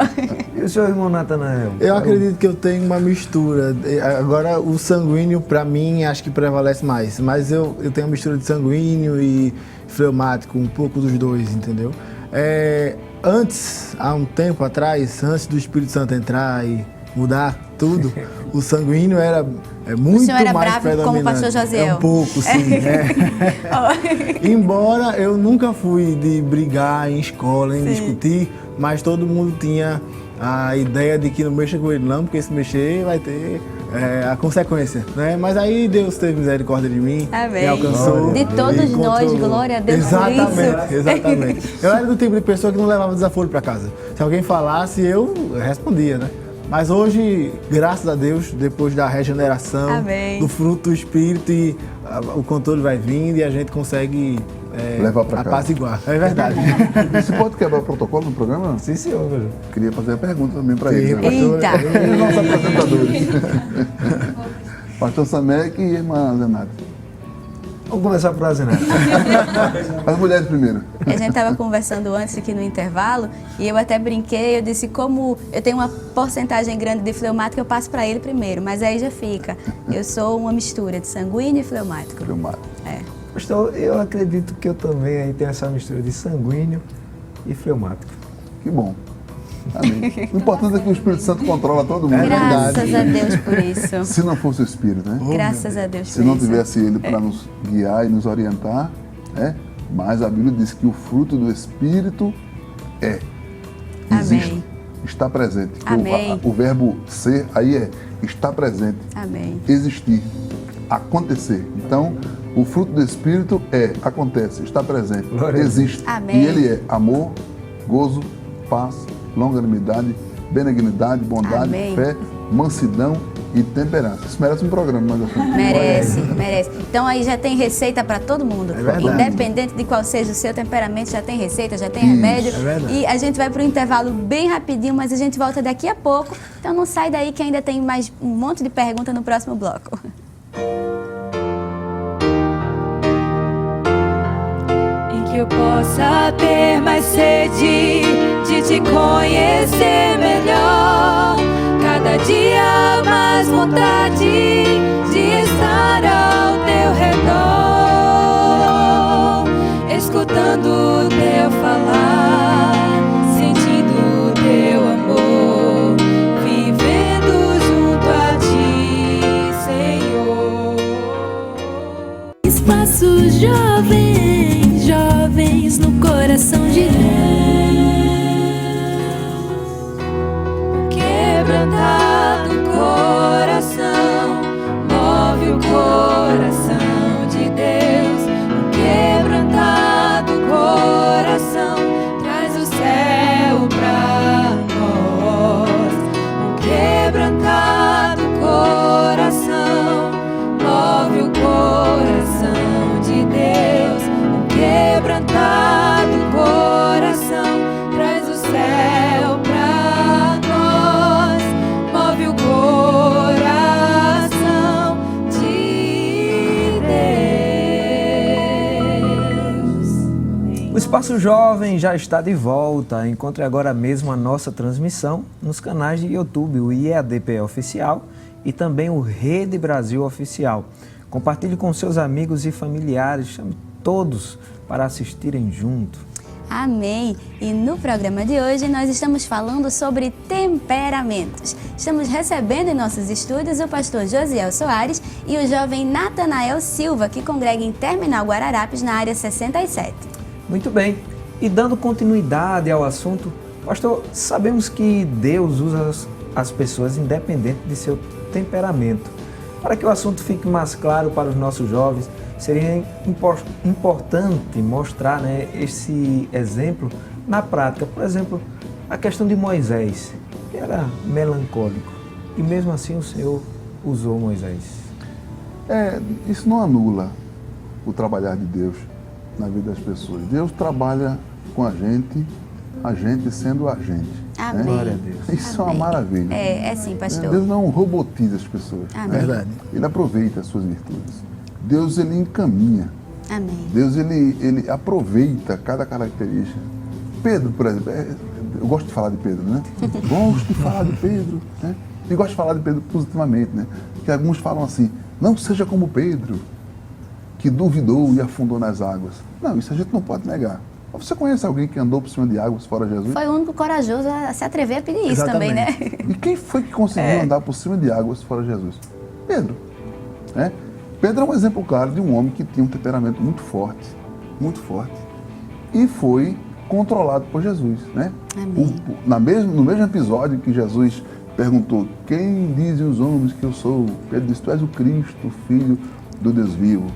E o seu irmão Natanael? Eu acredito que eu tenho uma mistura. Agora, o sanguíneo, para mim, acho que prevalece mais. Mas eu tenho uma mistura de sanguíneo e fleumático, um pouco dos dois, entendeu? Antes, há um tempo atrás, antes do Espírito Santo entrar e mudar tudo, o sanguíneo era muito mais predominante. O senhor era bravo como o pastor Josiel? Um pouco, sim. Embora eu nunca fui de brigar em escola, em discutir, mas todo mundo tinha a ideia de que não mexa com ele não, porque se mexer vai ter a consequência, né? Mas aí Deus teve misericórdia de mim, me alcançou. De todos nós, glória a Deus por isso. Exatamente. Eu era do tipo de pessoa que não levava desaforo para casa. Se alguém falasse, eu respondia, né? Mas hoje, graças a Deus, depois da regeneração, do fruto do Espírito, e o controle vai vindo e a gente consegue levar para casa. Apaziguar. É verdade. Você pode quebrar o protocolo no programa? Sim, senhor. Queria fazer a pergunta também para ele. Eita! E os nossos apresentadores. Pastor Samek e irmã Zenate. Vamos começar por Zenate. As mulheres primeiro. A gente estava conversando antes aqui no intervalo e eu até brinquei, eu disse como eu tenho uma porcentagem grande de fleumático, eu passo para ele primeiro, mas aí já fica. Eu sou uma mistura de sanguíneo e fleumático. Pastor, eu acredito que eu também aí tenho essa mistura de sanguíneo e fleumático. Que bom. Amém. O importante é que o Espírito Santo controla todo mundo. Graças a Deus por isso. Se não fosse o Espírito, né? Graças a Deus por isso. Se não tivesse ele para nos guiar e nos orientar, mas a Bíblia diz que o fruto do Espírito existe, está presente. Amém. O verbo ser aí está presente. Amém. Existir, acontecer. Então, o fruto do Espírito acontece, está presente, existe. Amém. E ele é amor, gozo, paz, longanimidade, benignidade, bondade, fé, mansidão e temperança. Isso merece um programa mais à frente. Merece. Então aí já tem receita para todo mundo. Independente de qual seja o seu temperamento, já tem receita, já tem remédio. E a gente vai para o intervalo bem rapidinho, mas a gente volta daqui a pouco. Então não sai daí que ainda tem mais um monte de pergunta no próximo bloco. Em que eu possa ter mais sede de te conhecer melhor, cada dia mais vontade de estar ao teu redor, escutando o teu falar, sentindo o teu amor, vivendo junto a ti, Senhor. Espaço Jovem, jovens no coração de Deus. Quebrantado coração, move o coração de Deus. Um quebrantado coração, traz o céu pra nós. Um quebrantado coração, move o coração de Deus. Um quebrantado coração, traz o céu pra nós. Move o coração de Deus. O Espaço Jovem já está de volta. Encontre agora mesmo a nossa transmissão nos canais de YouTube, o IEADPE Oficial e também o Rede Brasil Oficial. Compartilhe com seus amigos e familiares, chame todos para assistirem junto. Amém! E no programa de hoje nós estamos falando sobre temperamentos. Estamos recebendo em nossos estúdios o pastor Josiel Soares e o jovem Natanael Silva, que congrega em Terminal Guararapes, na área 67. Muito bem. E dando continuidade ao assunto, pastor, sabemos que Deus usa as pessoas independente de seu temperamento. Para que o assunto fique mais claro para os nossos jovens, seria importante mostrar, esse exemplo na prática. Por exemplo, a questão de Moisés, que era melancólico, e mesmo assim o Senhor usou Moisés. Isso não anula o trabalhar de Deus na vida das pessoas. Deus trabalha com a gente a gente sendo a gente. Amém. Glória a Deus. Isso é uma maravilha. É sim, pastor. Deus não robotiza as pessoas. Amém. Verdade. Ele aproveita as suas virtudes. Deus, ele encaminha. Amém. Deus, ele aproveita cada característica. Pedro, por exemplo, eu gosto de falar de Pedro, né? Gosto de falar de Pedro, né? E gosto de falar de Pedro positivamente, né? Que alguns falam assim, não seja como Pedro, que duvidou e afundou nas águas. Não, isso a gente não pode negar. Você conhece alguém que andou por cima de águas fora Jesus? Foi o único corajoso a se atrever a pedir isso também, né? E quem foi que conseguiu andar por cima de águas fora Jesus? Pedro. Né? Pedro é um exemplo claro de um homem que tinha um temperamento muito forte, e foi controlado por Jesus. Né? No mesmo episódio que Jesus perguntou, quem dizem os homens que eu sou? Pedro disse, tu és o Cristo, o Filho do Deus vivo.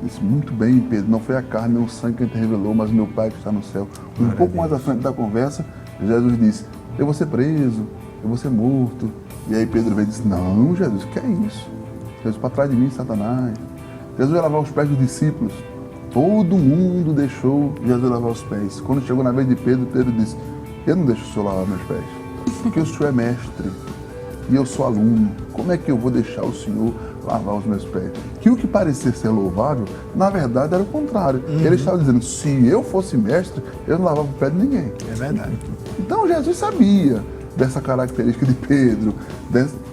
Disse, muito bem, Pedro, não foi a carne nem o sangue que te revelou, mas meu Pai que está no céu. Um pouco mais à frente da conversa, Jesus disse, eu vou ser preso, eu vou ser morto. E aí Pedro veio e disse, não, Jesus, que é isso? Jesus, para trás de mim, Satanás. Jesus ia lavar os pés dos discípulos. Todo mundo deixou Jesus lavar os pés. Quando chegou na vez de Pedro, Pedro disse, eu não deixo o Senhor lavar meus pés, porque o Senhor é mestre e eu sou aluno. Como é que eu vou deixar o Senhor lavar os meus pés? Que o que parecia ser louvável, na verdade era o contrário. Ele estava dizendo, se eu fosse mestre, eu não lavava o pé de ninguém. É verdade. Então Jesus sabia dessa característica de Pedro,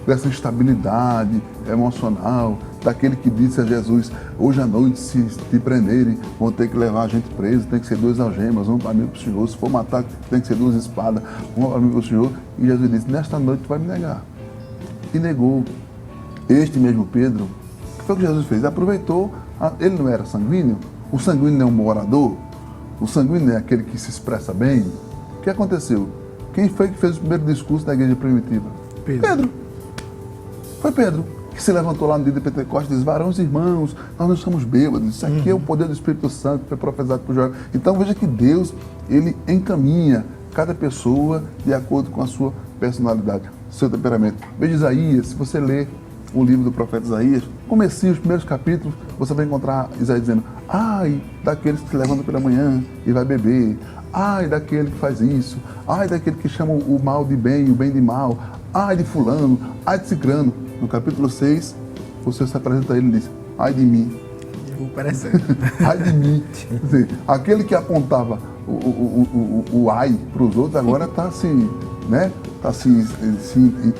dessa instabilidade emocional, daquele que disse a Jesus, hoje à noite, se te prenderem, vão ter que levar a gente preso, tem que ser 2 algemas, um para mim e para o Senhor, se for matar, tem que ser 2 espadas, uma para mim e para o Senhor. E Jesus disse, nesta noite tu vai me negar. E negou. Este mesmo Pedro, o que foi que Jesus fez? Aproveitou, ele não era sanguíneo, o sanguíneo não é um morador, o sanguíneo é aquele que se expressa bem. O que aconteceu? Quem foi que fez o primeiro discurso da igreja primitiva? Pedro. Foi Pedro que se levantou lá no dia de Pentecostes e disse, varões e irmãos, nós não somos bêbados, isso aqui é o poder do Espírito Santo que foi profetizado por Joel. Então veja que Deus, ele encaminha cada pessoa de acordo com a sua personalidade, seu temperamento. Veja Isaías, se você ler o livro do profeta Isaías, comecinho, os primeiros capítulos, você vai encontrar Isaías dizendo, ai daqueles que se levantam pela manhã e vai beber, ai daquele que faz isso, ai daquele que chama o mal de bem e o bem de mal, ai de fulano, ai de cicrano. No capítulo 6, o Senhor se apresenta a ele e diz, ai de mim. Ai de mim. Aquele que apontava o ai para os outros, agora está assim, né? Está se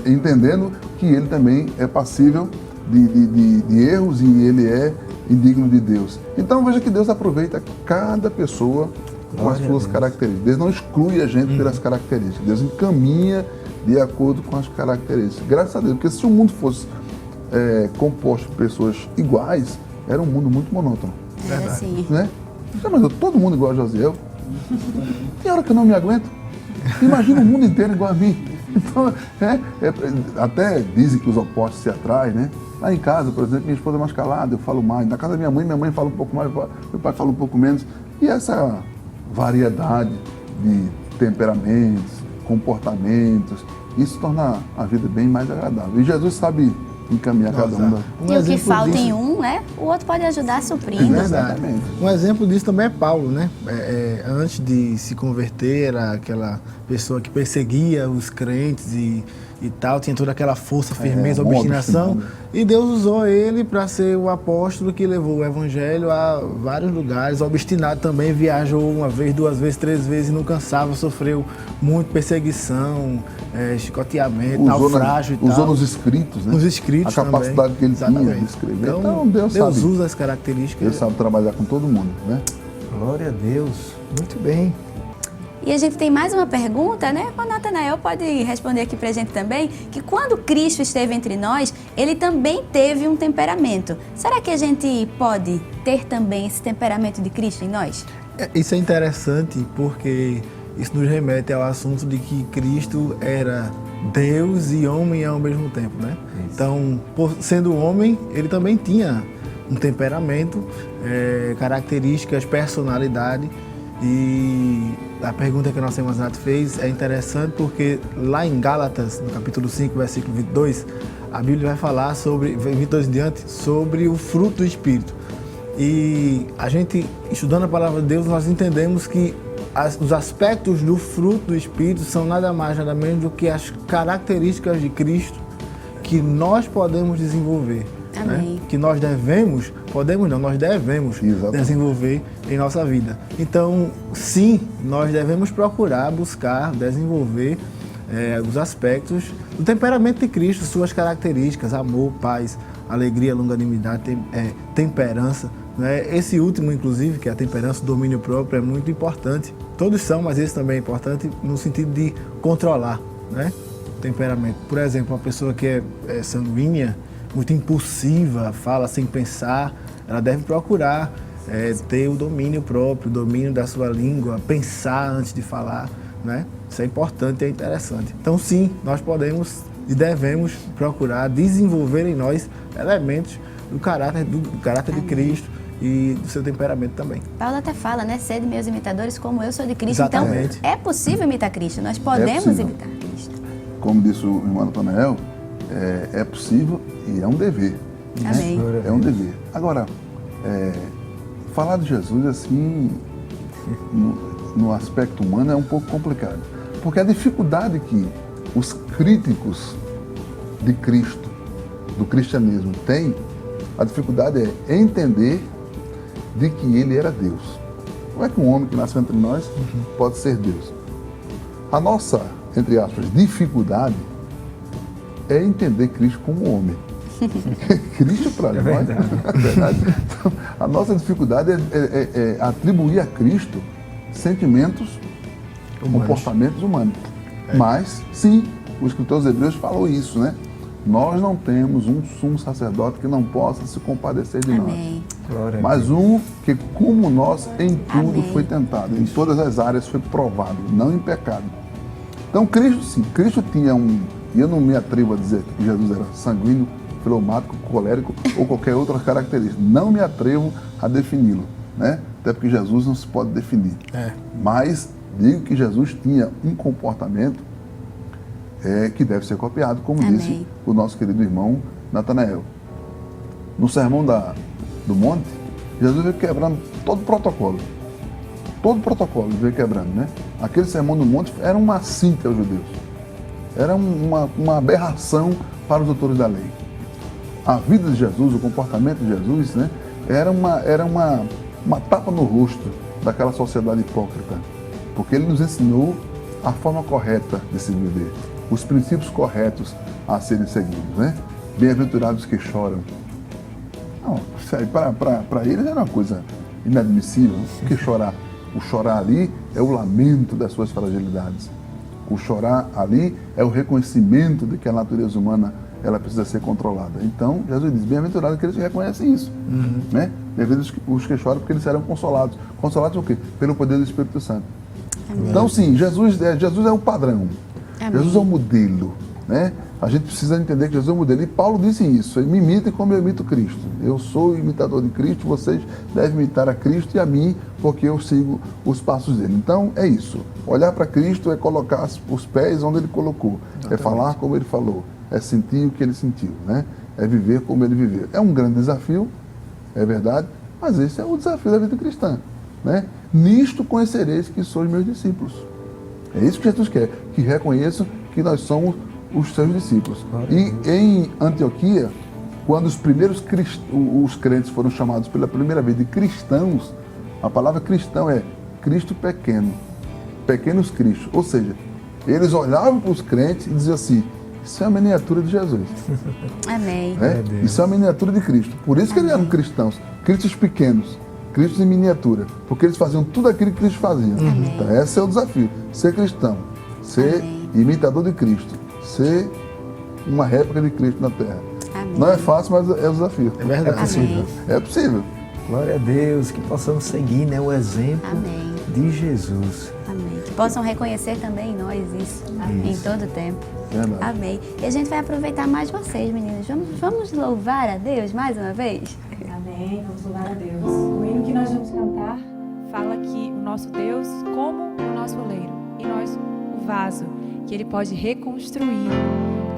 entendendo que ele também é passível de erros e ele é indigno de Deus. Então veja que Deus aproveita cada pessoa com as suas características. Deus não exclui a gente pelas características. Deus encaminha de acordo com as características. Graças a Deus, porque se o mundo fosse composto por pessoas iguais, era um mundo muito monótono. Era assim. Né? Mas todo mundo igual a Josiel. Tem hora que eu não me aguento. Imagina o mundo inteiro igual a mim. Então, até dizem que os opostos se atraem, né? Lá em casa, por exemplo, minha esposa é mais calada, eu falo mais. Na casa da minha mãe fala um pouco mais, meu pai fala um pouco menos. E essa variedade de temperamentos, comportamentos, isso torna a vida bem mais agradável. E Jesus sabe encaminhar cada um. E o que falta em um, né? O outro pode ajudar suprindo. Exatamente. Um exemplo disso também é Paulo, né? Antes de se converter, era aquela pessoa que perseguia os crentes e tal, tinha toda aquela força, firmeza, obstinação. E Deus usou ele para ser o apóstolo que levou o evangelho a vários lugares. Obstinado também, viajou 1 vez, 2 vezes, 3 vezes e não cansava, sofreu muito perseguição, chicoteamento, naufrágio e tal. Usou nos escritos, né? Nos escritos a capacidade também. que ele tinha de escrever. Então Deus sabe, usa as características. Deus sabe trabalhar com todo mundo, né? Glória a Deus. Muito bem. E a gente tem mais uma pergunta, né? O Natanael pode responder aqui pra gente também, que quando Cristo esteve entre nós, ele também teve um temperamento. Será que a gente pode ter também esse temperamento de Cristo em nós? Isso é interessante porque isso nos remete ao assunto de que Cristo era Deus e homem ao mesmo tempo, né? Isso. Então, sendo homem, ele também tinha um temperamento, características, personalidade. E a pergunta que a nossa irmã Nath fez é interessante porque lá em Gálatas, no capítulo 5, versículo 22, a Bíblia vai falar sobre, 22 em diante, sobre o fruto do Espírito. E a gente, estudando a palavra de Deus, nós entendemos que os aspectos do fruto do Espírito são nada mais, nada menos do que as características de Cristo que nós podemos desenvolver. Né? Que nós devemos, nós devemos desenvolver em nossa vida. Então, sim, nós devemos procurar, buscar, desenvolver os aspectos do temperamento de Cristo, suas características, amor, paz, alegria, longanimidade, temperança. Né? Esse último, inclusive, que é a temperança, o domínio próprio, é muito importante. Todos são, mas esse também é importante no sentido de controlar, né? O temperamento. Por exemplo, uma pessoa que é sanguínea, muito impulsiva, fala sem pensar, ela deve procurar ter o domínio próprio, o domínio da sua língua, pensar antes de falar, né? Isso é importante e é interessante. Então, sim, nós podemos e devemos procurar desenvolver em nós elementos do caráter de Cristo e do seu temperamento também. Paulo até fala, né? Sede meus imitadores como eu sou de Cristo. Exatamente. Então, é possível imitar Cristo, nós podemos imitar Cristo. Como disse o irmão Natanael, é possível e é um dever. Amém. Né? É um dever. Agora, falar de Jesus assim, no aspecto humano é um pouco complicado. Porque a dificuldade que os críticos de Cristo, do cristianismo, têm, a dificuldade é entender de que ele era Deus. Como é que um homem que nasceu entre nós pode ser Deus? A nossa, entre aspas, dificuldade é entender Cristo como homem. Cristo para nós. Verdade. Então, a nossa dificuldade é atribuir a Cristo sentimentos, comportamentos humanos. Mas, sim, o escritor aos Hebreus falou isso, né? Nós não temos um sumo sacerdote que não possa se compadecer de Amém. Nós. Mas um que, como nós, em tudo foi tentado, em todas as áreas foi provado, não em pecado. Então, Cristo, sim, Cristo tinha e eu não me atrevo a dizer que Jesus era sanguíneo, fleumático, colérico ou qualquer outra característica. Não me atrevo a defini-lo, né? Até porque Jesus não se pode definir. Mas digo que Jesus tinha um comportamento que deve ser copiado, como disse o nosso querido irmão Natanael. No Sermão do Monte, Jesus veio quebrando todo o protocolo. Todo o protocolo ele veio quebrando, né? Aquele Sermão do Monte era uma síntese aos judeus. Era uma aberração para os doutores da lei. A vida de Jesus, o comportamento de Jesus, né, era uma tapa no rosto daquela sociedade hipócrita. Porque ele nos ensinou a forma correta de se viver, os princípios corretos a serem seguidos, né? Bem-aventurados que choram. Não, para eles era uma coisa inadmissível. Porque o chorar ali é o lamento das suas fragilidades. O chorar ali é o reconhecimento de que a natureza humana ela precisa ser controlada. Então, Jesus diz, bem-aventurados que eles reconhecem isso. Né? Bem-aventurados os que choram porque eles serão consolados. Consolados o quê? Pelo poder do Espírito Santo. Amém. Então, sim, Jesus é o padrão. Amém. Jesus é o modelo. Né? A gente precisa entender que Jesus é o modelo. E Paulo disse isso, me imitem como eu imito Cristo. Eu sou imitador de Cristo, vocês devem imitar a Cristo e a mim, porque eu sigo os passos dele. Então, é isso. Olhar para Cristo é colocar os pés onde ele colocou. Exatamente. É falar como ele falou. É sentir o que ele sentiu. Né? É viver como ele viveu. É um grande desafio, é verdade, mas esse é o desafio da vida cristã. Né? Nisto conhecereis que sois meus discípulos. É isso que Jesus quer, que reconheçam que nós somos os seus discípulos. E em Antioquia, quando os primeiros os crentes foram chamados pela primeira vez de cristãos, a palavra cristão é Cristo pequeno, pequenos Cristos. Ou seja, eles olhavam para os crentes e diziam assim, isso é a miniatura de Jesus. Amém. Isso é a miniatura de Cristo. Por isso que eles eram cristãos, cristos pequenos, cristos em miniatura, porque eles faziam tudo aquilo que Cristo fazia. Então esse é o desafio, ser cristão, ser imitador de Cristo, ser uma réplica de Cristo na Terra. Amém. Não é fácil, mas é o desafio. É verdade. É possível. É possível. Glória a Deus, que possamos seguir, né, o exemplo de Jesus. Amém. Que possam reconhecer também em nós isso. Em todo o tempo. Verdade. Amém. E a gente vai aproveitar mais vocês, meninas. Vamos louvar a Deus mais uma vez? Amém. Vamos louvar a Deus. O hino que nós vamos cantar fala que o nosso Deus como o nosso oleiro e nós o vaso, que Ele pode reconstruir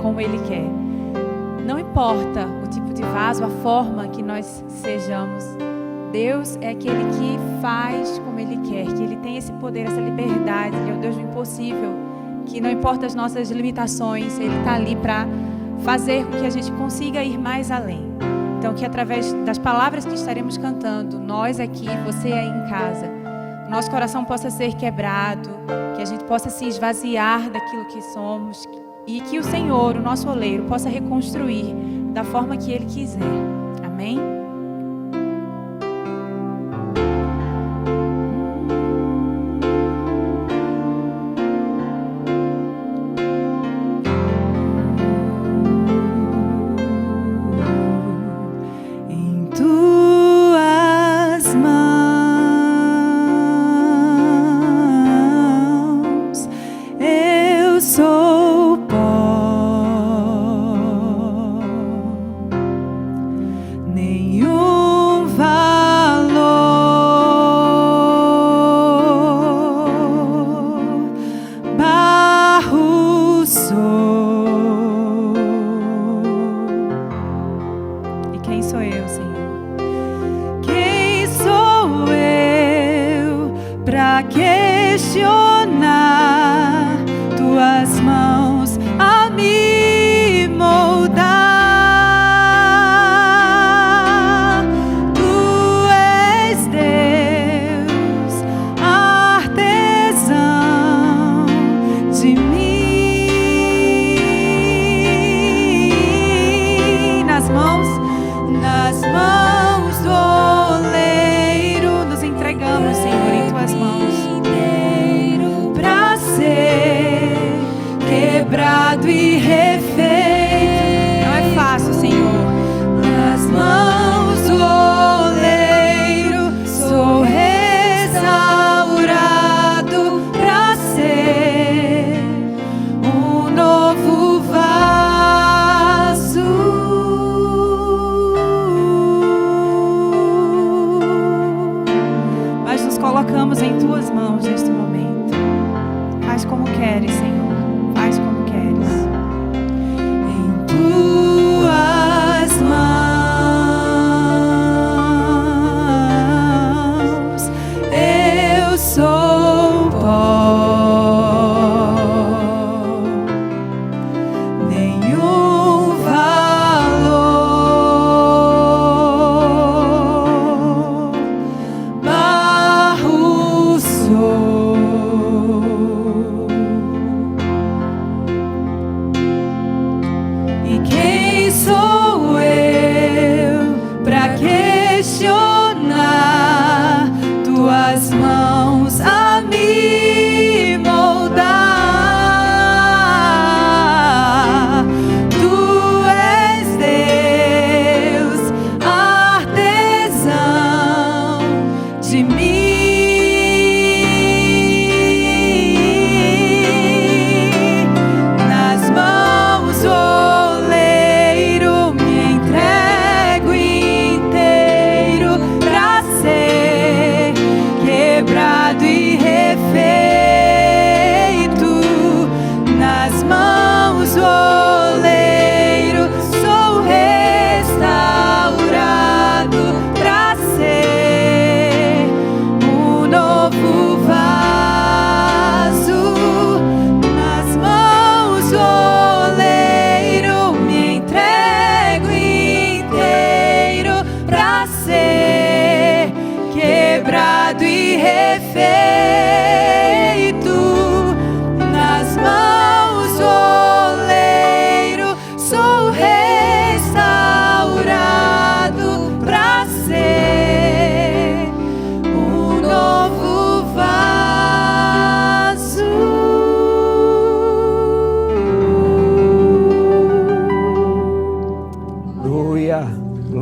como Ele quer. Não importa o tipo de vaso, a forma que nós sejamos, Deus é aquele que faz como Ele quer, que Ele tem esse poder, essa liberdade. Ele é o Deus do impossível, que não importa as nossas limitações, Ele está ali para fazer com que a gente consiga ir mais além. Então, que através das palavras que estaremos cantando, nós aqui, você aí em casa, nosso coração possa ser quebrado, que a gente possa se esvaziar daquilo que somos e que o Senhor, o nosso oleiro, possa reconstruir da forma que Ele quiser. Amém?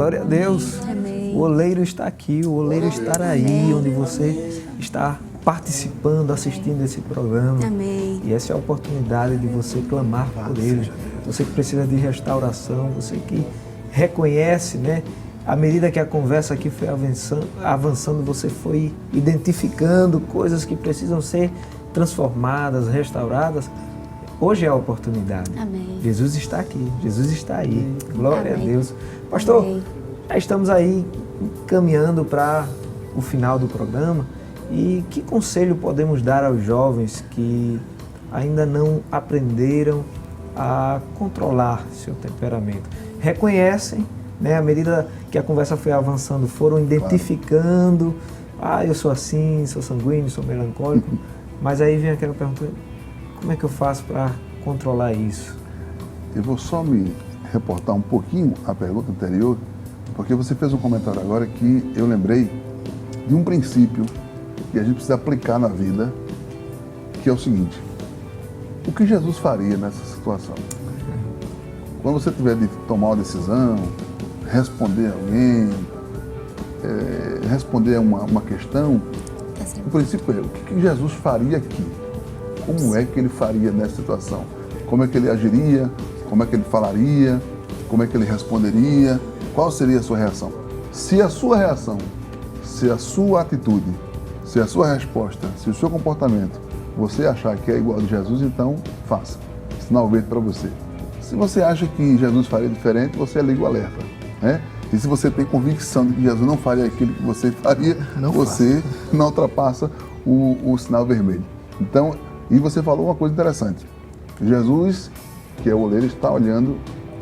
Glória a Deus. Amém. O oleiro está aqui, o oleiro está aí, onde você está participando, assistindo esse programa. Amém. E essa é a oportunidade de você clamar por Ele. Você que precisa de restauração, você que reconhece, né? À medida que a conversa aqui foi avançando, você foi identificando coisas que precisam ser transformadas, restauradas. Hoje é a oportunidade. Amém. Jesus está aqui, Jesus está aí. Glória Amém. a Deus. Pastor, Amém. Já estamos aí caminhando para o final do programa. E que conselho podemos dar aos jovens que ainda não aprenderam a controlar seu temperamento? Reconhecem, né, à medida que a conversa foi avançando, foram identificando, eu sou assim, sou sanguíneo, sou melancólico, mas aí vem aquela pergunta, como é que eu faço para controlar isso? Eu vou só me reportar um pouquinho a pergunta anterior, porque você fez um comentário agora que eu lembrei de um princípio que a gente precisa aplicar na vida, que é o seguinte: o que Jesus faria nessa situação? Quando você tiver de tomar uma decisão, responder a alguém, responder a uma questão, o princípio é: o que Jesus faria aqui? Como é que ele faria nessa situação? Como é que ele agiria? Como é que ele falaria? Como é que ele responderia? Qual seria a sua reação? Se a sua reação, se a sua atitude, se a sua resposta, se o seu comportamento, você achar que é igual a de Jesus, então faça. Sinal verde para você. Se você acha que Jesus faria diferente, você liga o alerta, né? E se você tem convicção de que Jesus não faria aquilo que você faria, você não ultrapassa o sinal vermelho. Então, e você falou uma coisa interessante. Jesus, que é o oleiro, está olhando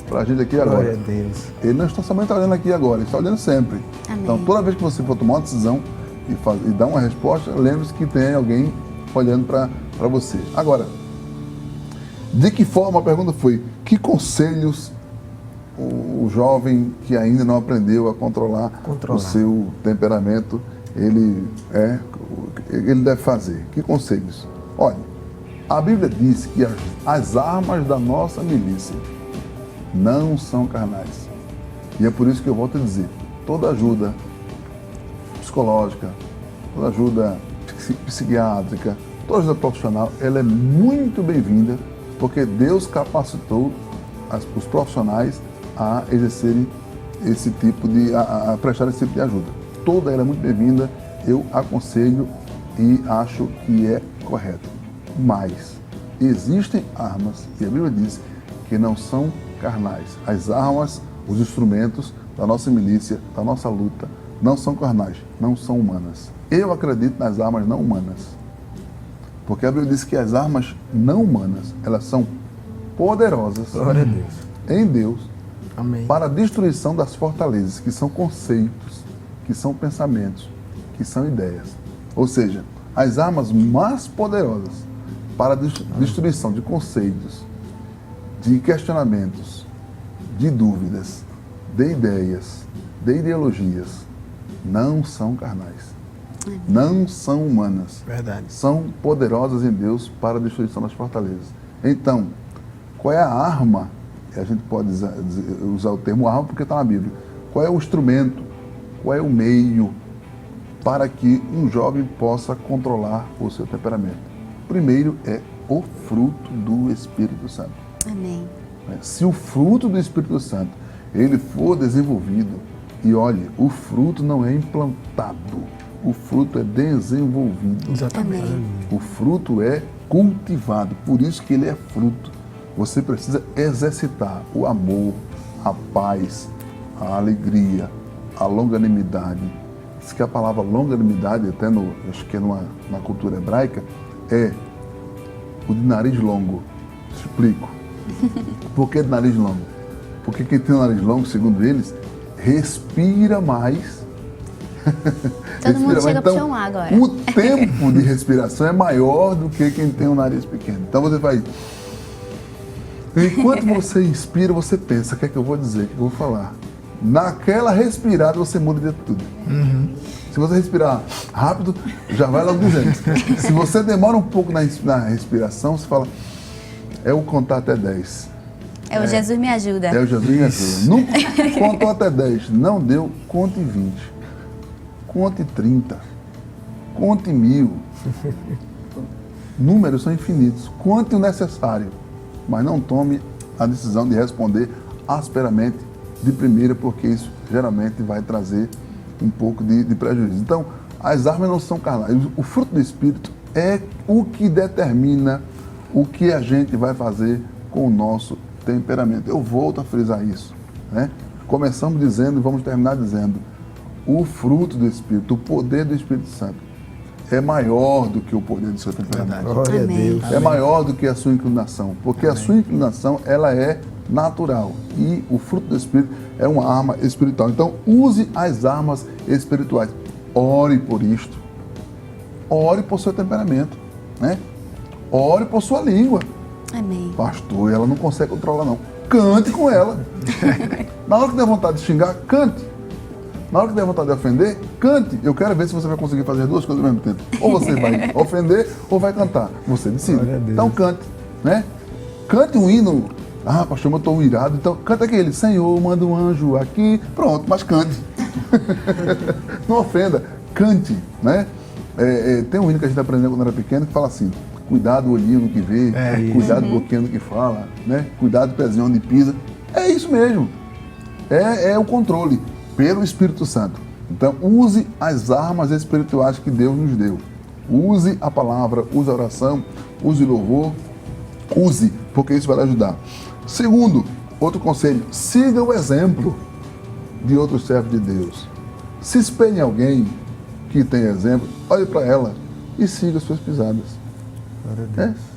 para a gente aqui agora. Glória a Deus. Ele não está somente olhando aqui agora, ele está olhando sempre. Amém. Então, toda vez que você for tomar uma decisão e dar uma resposta, lembre-se que tem alguém olhando para você. Agora, de que forma, a pergunta foi, que conselhos o jovem que ainda não aprendeu a controlar o seu temperamento, ele deve fazer? Que conselhos? Olha, a Bíblia diz que as armas da nossa milícia não são carnais. E é por isso que eu volto a dizer, toda ajuda psicológica, toda ajuda psiquiátrica, toda ajuda profissional, ela é muito bem-vinda, porque Deus capacitou os profissionais a exercerem esse tipo a prestar esse tipo de ajuda. Toda ela é muito bem-vinda, eu aconselho e acho que é correto. Mas existem armas, e a Bíblia diz que não são carnais. As armas, os instrumentos da nossa milícia, da nossa luta, não são carnais, não são humanas. Eu acredito nas armas não humanas. Porque a Bíblia diz que as armas não humanas, elas são poderosas. Glória a Deus. Em Deus. Amém. Para a destruição das fortalezas, que são conceitos, que são pensamentos, que são ideias. Ou seja, as armas mais poderosas para a destruição de conceitos, de questionamentos, de dúvidas, de ideias, de ideologias, não são carnais. Não são humanas. Verdade. São poderosas em Deus para a destruição das fortalezas. Então, qual é a arma? A gente pode usar o termo arma porque está na Bíblia. Qual é o instrumento? Qual é o meio para que um jovem possa controlar o seu temperamento? Primeiro é o fruto do Espírito Santo. Amém. Se o fruto do Espírito Santo ele for desenvolvido, e olhe, o fruto não é implantado, o fruto é desenvolvido. Exatamente. O fruto é cultivado, por isso que ele é fruto. Você precisa exercitar o amor, a paz, a alegria, a longanimidade. Diz que a palavra longanimidade, até acho que na cultura hebraica, é o de nariz longo. Explico. Por que de nariz longo? Porque quem tem o nariz longo, segundo eles, respira mais. Todo mundo chega para chamar agora. O tempo de respiração é maior do que quem tem um nariz pequeno. Então você faz. Enquanto você inspira, você pensa, o que é que eu vou dizer, o que eu vou falar. Naquela respirada você muda de atitude. Se você respirar rápido, já vai logo dizendo. Se você demora um pouco na respiração, você fala, é o contar até 10. É o Jesus me ajuda. É o Jesus me ajuda. Não contou até 10, não deu, conte 20. Conte 30. Conte 1000. Números são infinitos. Conte o necessário. Mas não tome a decisão de responder asperamente de primeira, porque isso geralmente vai trazer um pouco de prejuízo. Então, as armas não são carnais. O fruto do Espírito é o que determina o que a gente vai fazer com o nosso temperamento. Eu volto a frisar isso, né? Começamos dizendo e vamos terminar dizendo: o fruto do Espírito, o poder do Espírito Santo é maior do que o poder do seu temperamento. Glória a Deus. É maior do que a sua inclinação, porque a sua inclinação, ela é natural e o fruto do Espírito é uma arma espiritual. Então, use as armas espirituais. Ore por isto. Ore por seu temperamento, né? Ore por sua língua. Amém. Pastor, ela não consegue controlar, não. Cante com ela. Na hora que der vontade de xingar, cante. Na hora que der vontade de ofender, cante. Eu quero ver se você vai conseguir fazer duas coisas ao mesmo tempo. Ou você vai ofender ou vai cantar. Você decide. Então cante, né? Cante um hino. Ah, pastor, eu estou irado. Então canta aquele: Senhor, manda um anjo aqui. Pronto, mas cante. Não ofenda, cante, né? Tem um hino que a gente aprendeu quando era pequeno que fala assim: cuidado o olhinho no que vê, cuidado o boquinho no que fala, né? Cuidado o pezinho onde pisa. É isso mesmo. É o controle pelo Espírito Santo. Então, use as armas espirituais que Deus nos deu. Use a palavra, use a oração, use o louvor, use, porque isso vai lhe ajudar. Segundo, outro conselho: siga o exemplo de outros servos de Deus. Se espelhe em alguém que tem exemplo, olhe para ela e siga as suas pisadas.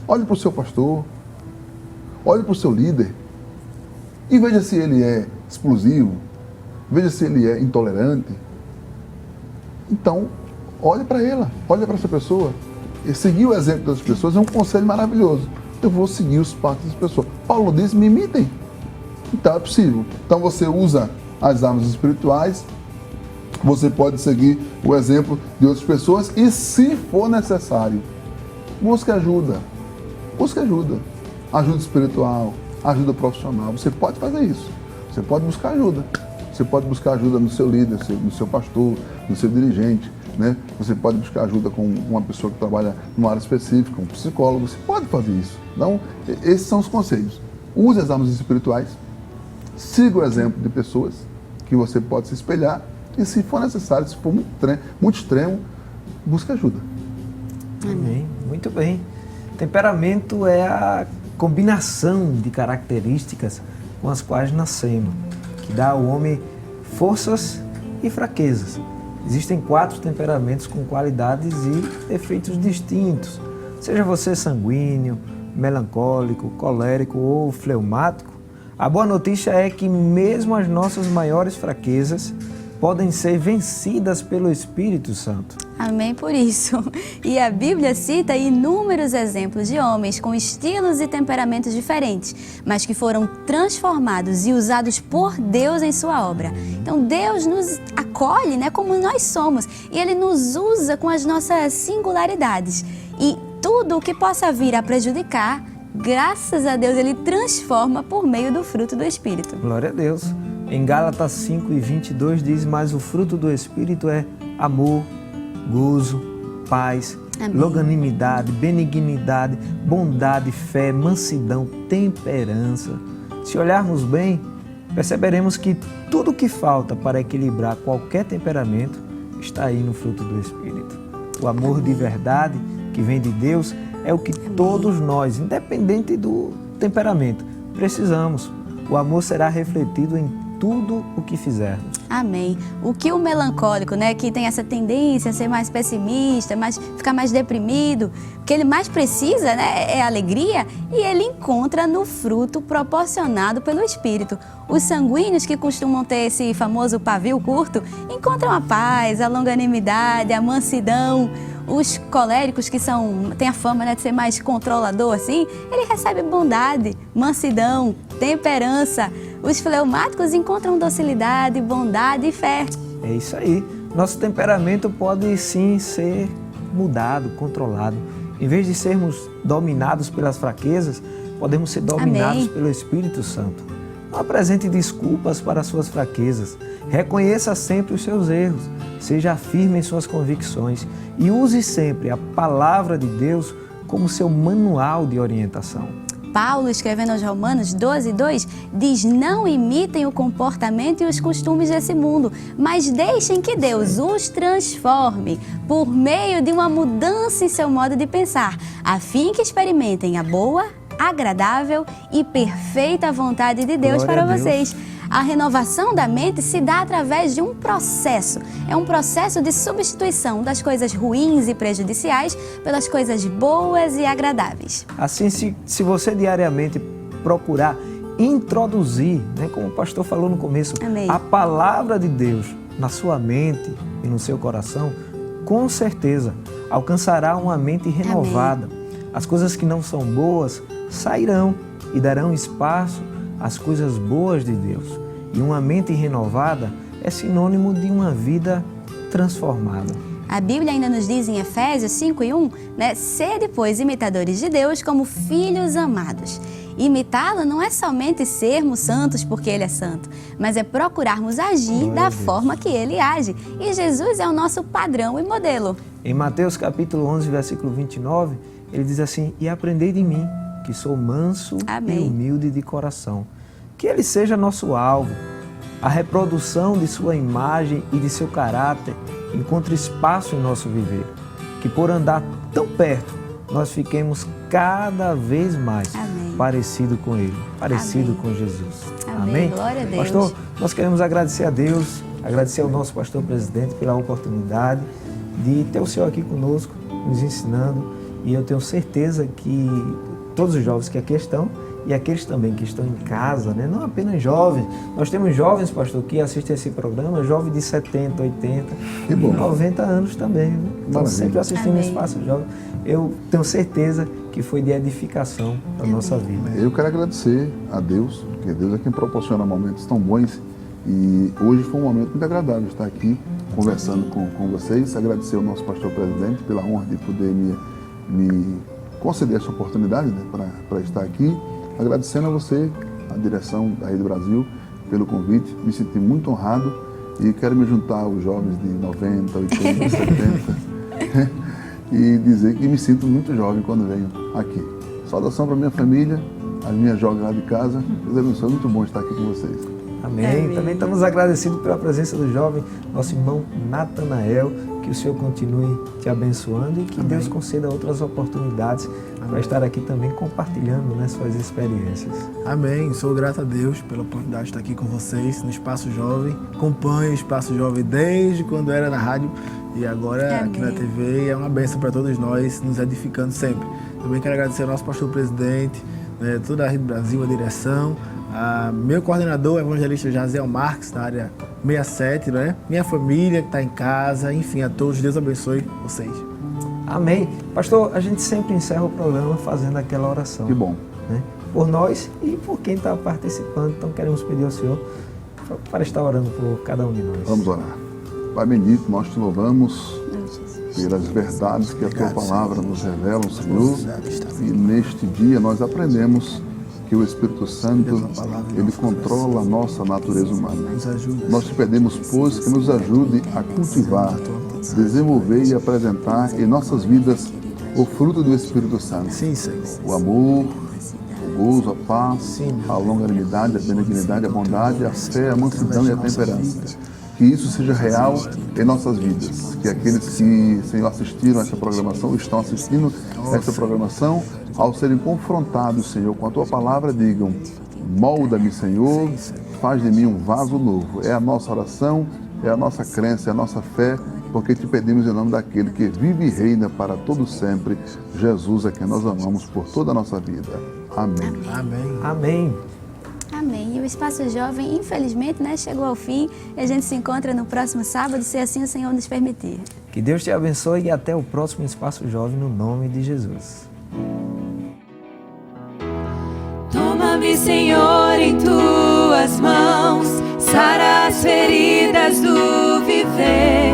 Olhe para o seu pastor, olhe para o seu líder e veja se ele é explosivo, veja se ele é intolerante. Então, olhe para ela, olhe para essa pessoa. E seguir o exemplo das pessoas é um conselho maravilhoso. Eu vou seguir os passos das pessoas. Paulo diz: me imitem. Então é possível. Então você usa as armas espirituais, você pode seguir o exemplo de outras pessoas e, se for necessário, busque ajuda. Busque ajuda. Ajuda espiritual, ajuda profissional. Você pode fazer isso. Você pode buscar ajuda. Você pode buscar ajuda no seu líder, no seu pastor, no seu dirigente, né? Você pode buscar ajuda com uma pessoa que trabalha numa área específica, um psicólogo. Você pode fazer isso. Então, esses são os conselhos. Use as armas espirituais. Siga o exemplo de pessoas que você pode se espelhar. E, se for necessário, se for muito extremo, busque ajuda. Amém. Muito bem. Temperamento é a combinação de características com as quais nascemos, que dá ao homem forças e fraquezas. Existem 4 temperamentos com qualidades e defeitos distintos. Seja você sanguíneo, melancólico, colérico ou fleumático, a boa notícia é que mesmo as nossas maiores fraquezas podem ser vencidas pelo Espírito Santo. Amém por isso. E a Bíblia cita inúmeros exemplos de homens com estilos e temperamentos diferentes, mas que foram transformados e usados por Deus em sua obra. Então Deus nos acolhe, né, como nós somos, e Ele nos usa com as nossas singularidades. E tudo o que possa vir a prejudicar, graças a Deus, Ele transforma por meio do fruto do Espírito. Glória a Deus. Em Gálatas 5:22 diz: mas o fruto do Espírito é amor, gozo, paz, Amém. Longanimidade, benignidade, bondade, fé, mansidão, temperança. Se olharmos bem, perceberemos que tudo o que falta para equilibrar qualquer temperamento está aí no fruto do Espírito. O amor de verdade que vem de Deus é o que todos nós, independente do temperamento, precisamos. O amor será refletido em tudo o que fizermos. Amém. O que o melancólico, né, que tem essa tendência a ser mais pessimista, ficar mais deprimido, o que ele mais precisa, né, é alegria, e ele encontra no fruto proporcionado pelo Espírito. Os sanguíneos, que costumam ter esse famoso pavio curto, encontram a paz, a longanimidade, a mansidão. Os coléricos, que têm a fama, né, de ser mais controlador, assim, ele recebe bondade, mansidão, temperança. Os fleumáticos encontram docilidade, bondade e fé. É isso aí. Nosso temperamento pode sim ser mudado, controlado. Em vez de sermos dominados pelas fraquezas, podemos ser dominados Amém. pelo Espírito Santo. Não apresente desculpas para as suas fraquezas. Reconheça sempre os seus erros. Seja firme em suas convicções e use sempre a palavra de Deus como seu manual de orientação. Paulo, escrevendo aos Romanos 12:2, diz: não imitem o comportamento e os costumes desse mundo, mas deixem que Deus os transforme por meio de uma mudança em seu modo de pensar, a fim que experimentem a boa, agradável e perfeita vontade de Deus para vocês. A renovação da mente se dá através de um processo. É um processo de substituição das coisas ruins e prejudiciais pelas coisas boas e agradáveis. Assim, se você diariamente procurar introduzir, né, como o pastor falou no começo, Amém. a palavra de Deus na sua mente e no seu coração, com certeza alcançará uma mente renovada. Amém. As coisas que não são boas sairão e darão espaço às coisas boas de Deus. E uma mente renovada é sinônimo de uma vida transformada. A Bíblia ainda nos diz em Efésios 5:1, né? Sede, pois, imitadores de Deus como filhos amados. Imitá-lo não é somente sermos santos porque Ele é santo, mas é procurarmos agir da forma que Ele age. E Jesus é o nosso padrão e modelo. Em Mateus capítulo 11, versículo 29, ele diz assim: e aprendei de mim, que sou manso Amém. e humilde de coração. Que Ele seja nosso alvo. A reprodução de sua imagem e de seu caráter encontre espaço em nosso viver. Que por andar tão perto, nós fiquemos cada vez mais parecido com Ele, parecido com Jesus. Amém. Glória a Deus. Pastor, nós queremos agradecer a Deus, agradecer ao nosso pastor presidente pela oportunidade de ter o Senhor aqui conosco, nos ensinando. E eu tenho certeza que todos os jovens que aqui estão e aqueles também que estão em casa, né? Não apenas jovens. Nós temos jovens, pastor, que assistem esse programa, jovens de 70, 80 e 90 anos também. Né? Estão sempre assistindo o Espaço Jovem. Eu tenho certeza que foi de edificação para a nossa vida. Eu quero agradecer a Deus, porque Deus é quem proporciona momentos tão bons. E hoje foi um momento muito agradável estar aqui conversando com vocês. Agradecer ao nosso pastor presidente pela honra de poder me conceder essa oportunidade, né, para estar aqui. Agradecendo a você, a direção da Rede Brasil, pelo convite. Me senti muito honrado e quero me juntar aos jovens de 90, 80, 70 e dizer que me sinto muito jovem quando venho aqui. Saudação para minha família, as minhas jovens lá de casa. Deus abençoe, muito bom estar aqui com vocês. Amém. Também estamos agradecidos pela presença do jovem, nosso irmão Natanael. Que o Senhor continue te abençoando e que Deus conceda outras oportunidades para estar aqui também compartilhando, né, suas experiências. Amém. Sou grato a Deus pela oportunidade de estar aqui com vocês no Espaço Jovem. Acompanho o Espaço Jovem desde quando era na rádio e agora aqui na TV. É uma bênção para todos nós, nos edificando sempre. Também quero agradecer ao nosso pastor presidente, né, toda a Rede Brasil, a direção, meu coordenador, o evangelista Jaziel Marques, da área 67, né? Minha família que está em casa, enfim, a todos, Deus abençoe vocês. Amém. Pastor, a gente sempre encerra o programa fazendo aquela oração. Que bom. Né? Por nós e por quem está participando, então queremos pedir ao Senhor para estar orando por cada um de nós. Vamos orar. Pai bendito, nós te louvamos pelas verdades que a Tua Palavra nos revela, Senhor, e neste dia nós aprendemos que o Espírito Santo, ele controla a nossa natureza humana. Nós te pedimos, pois, que nos ajude a cultivar, desenvolver e apresentar em nossas vidas o fruto do Espírito Santo. O amor, o gozo, a paz, a longanimidade, a benignidade, a bondade, a fé, a mansidão e a temperança. Que isso seja real em nossas vidas. Que aqueles que, Senhor, assistiram a essa programação, estão assistindo a essa programação, ao serem confrontados, Senhor, com a Tua Palavra, digam: molda-me, Senhor, faz de mim um vaso novo. É a nossa oração, é a nossa crença, é a nossa fé, porque te pedimos em nome daquele que vive e reina para todo sempre, Jesus, a quem nós amamos por toda a nossa vida. Amém. Amém. Amém. Amém. E o Espaço Jovem, infelizmente, né, chegou ao fim e a gente se encontra no próximo sábado, se assim o Senhor nos permitir. Que Deus te abençoe e até o próximo Espaço Jovem, no nome de Jesus. Toma-me, Senhor, em Tuas mãos, sara as feridas do viver,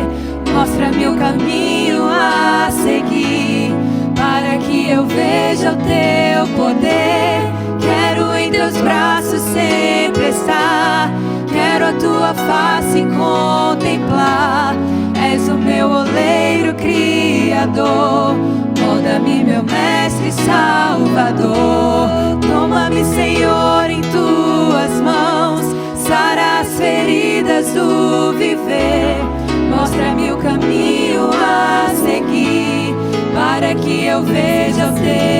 mostra-me o caminho a seguir, para que eu veja o Teu poder. Quero em Teus braços sempre estar, quero a Tua face contemplar. És o meu oleiro criador, molda-me, meu mestre salvador. Toma-me, Senhor, em Tuas mãos, sara as feridas do viver, mostra-me o caminho a seguir, para que eu veja o Teu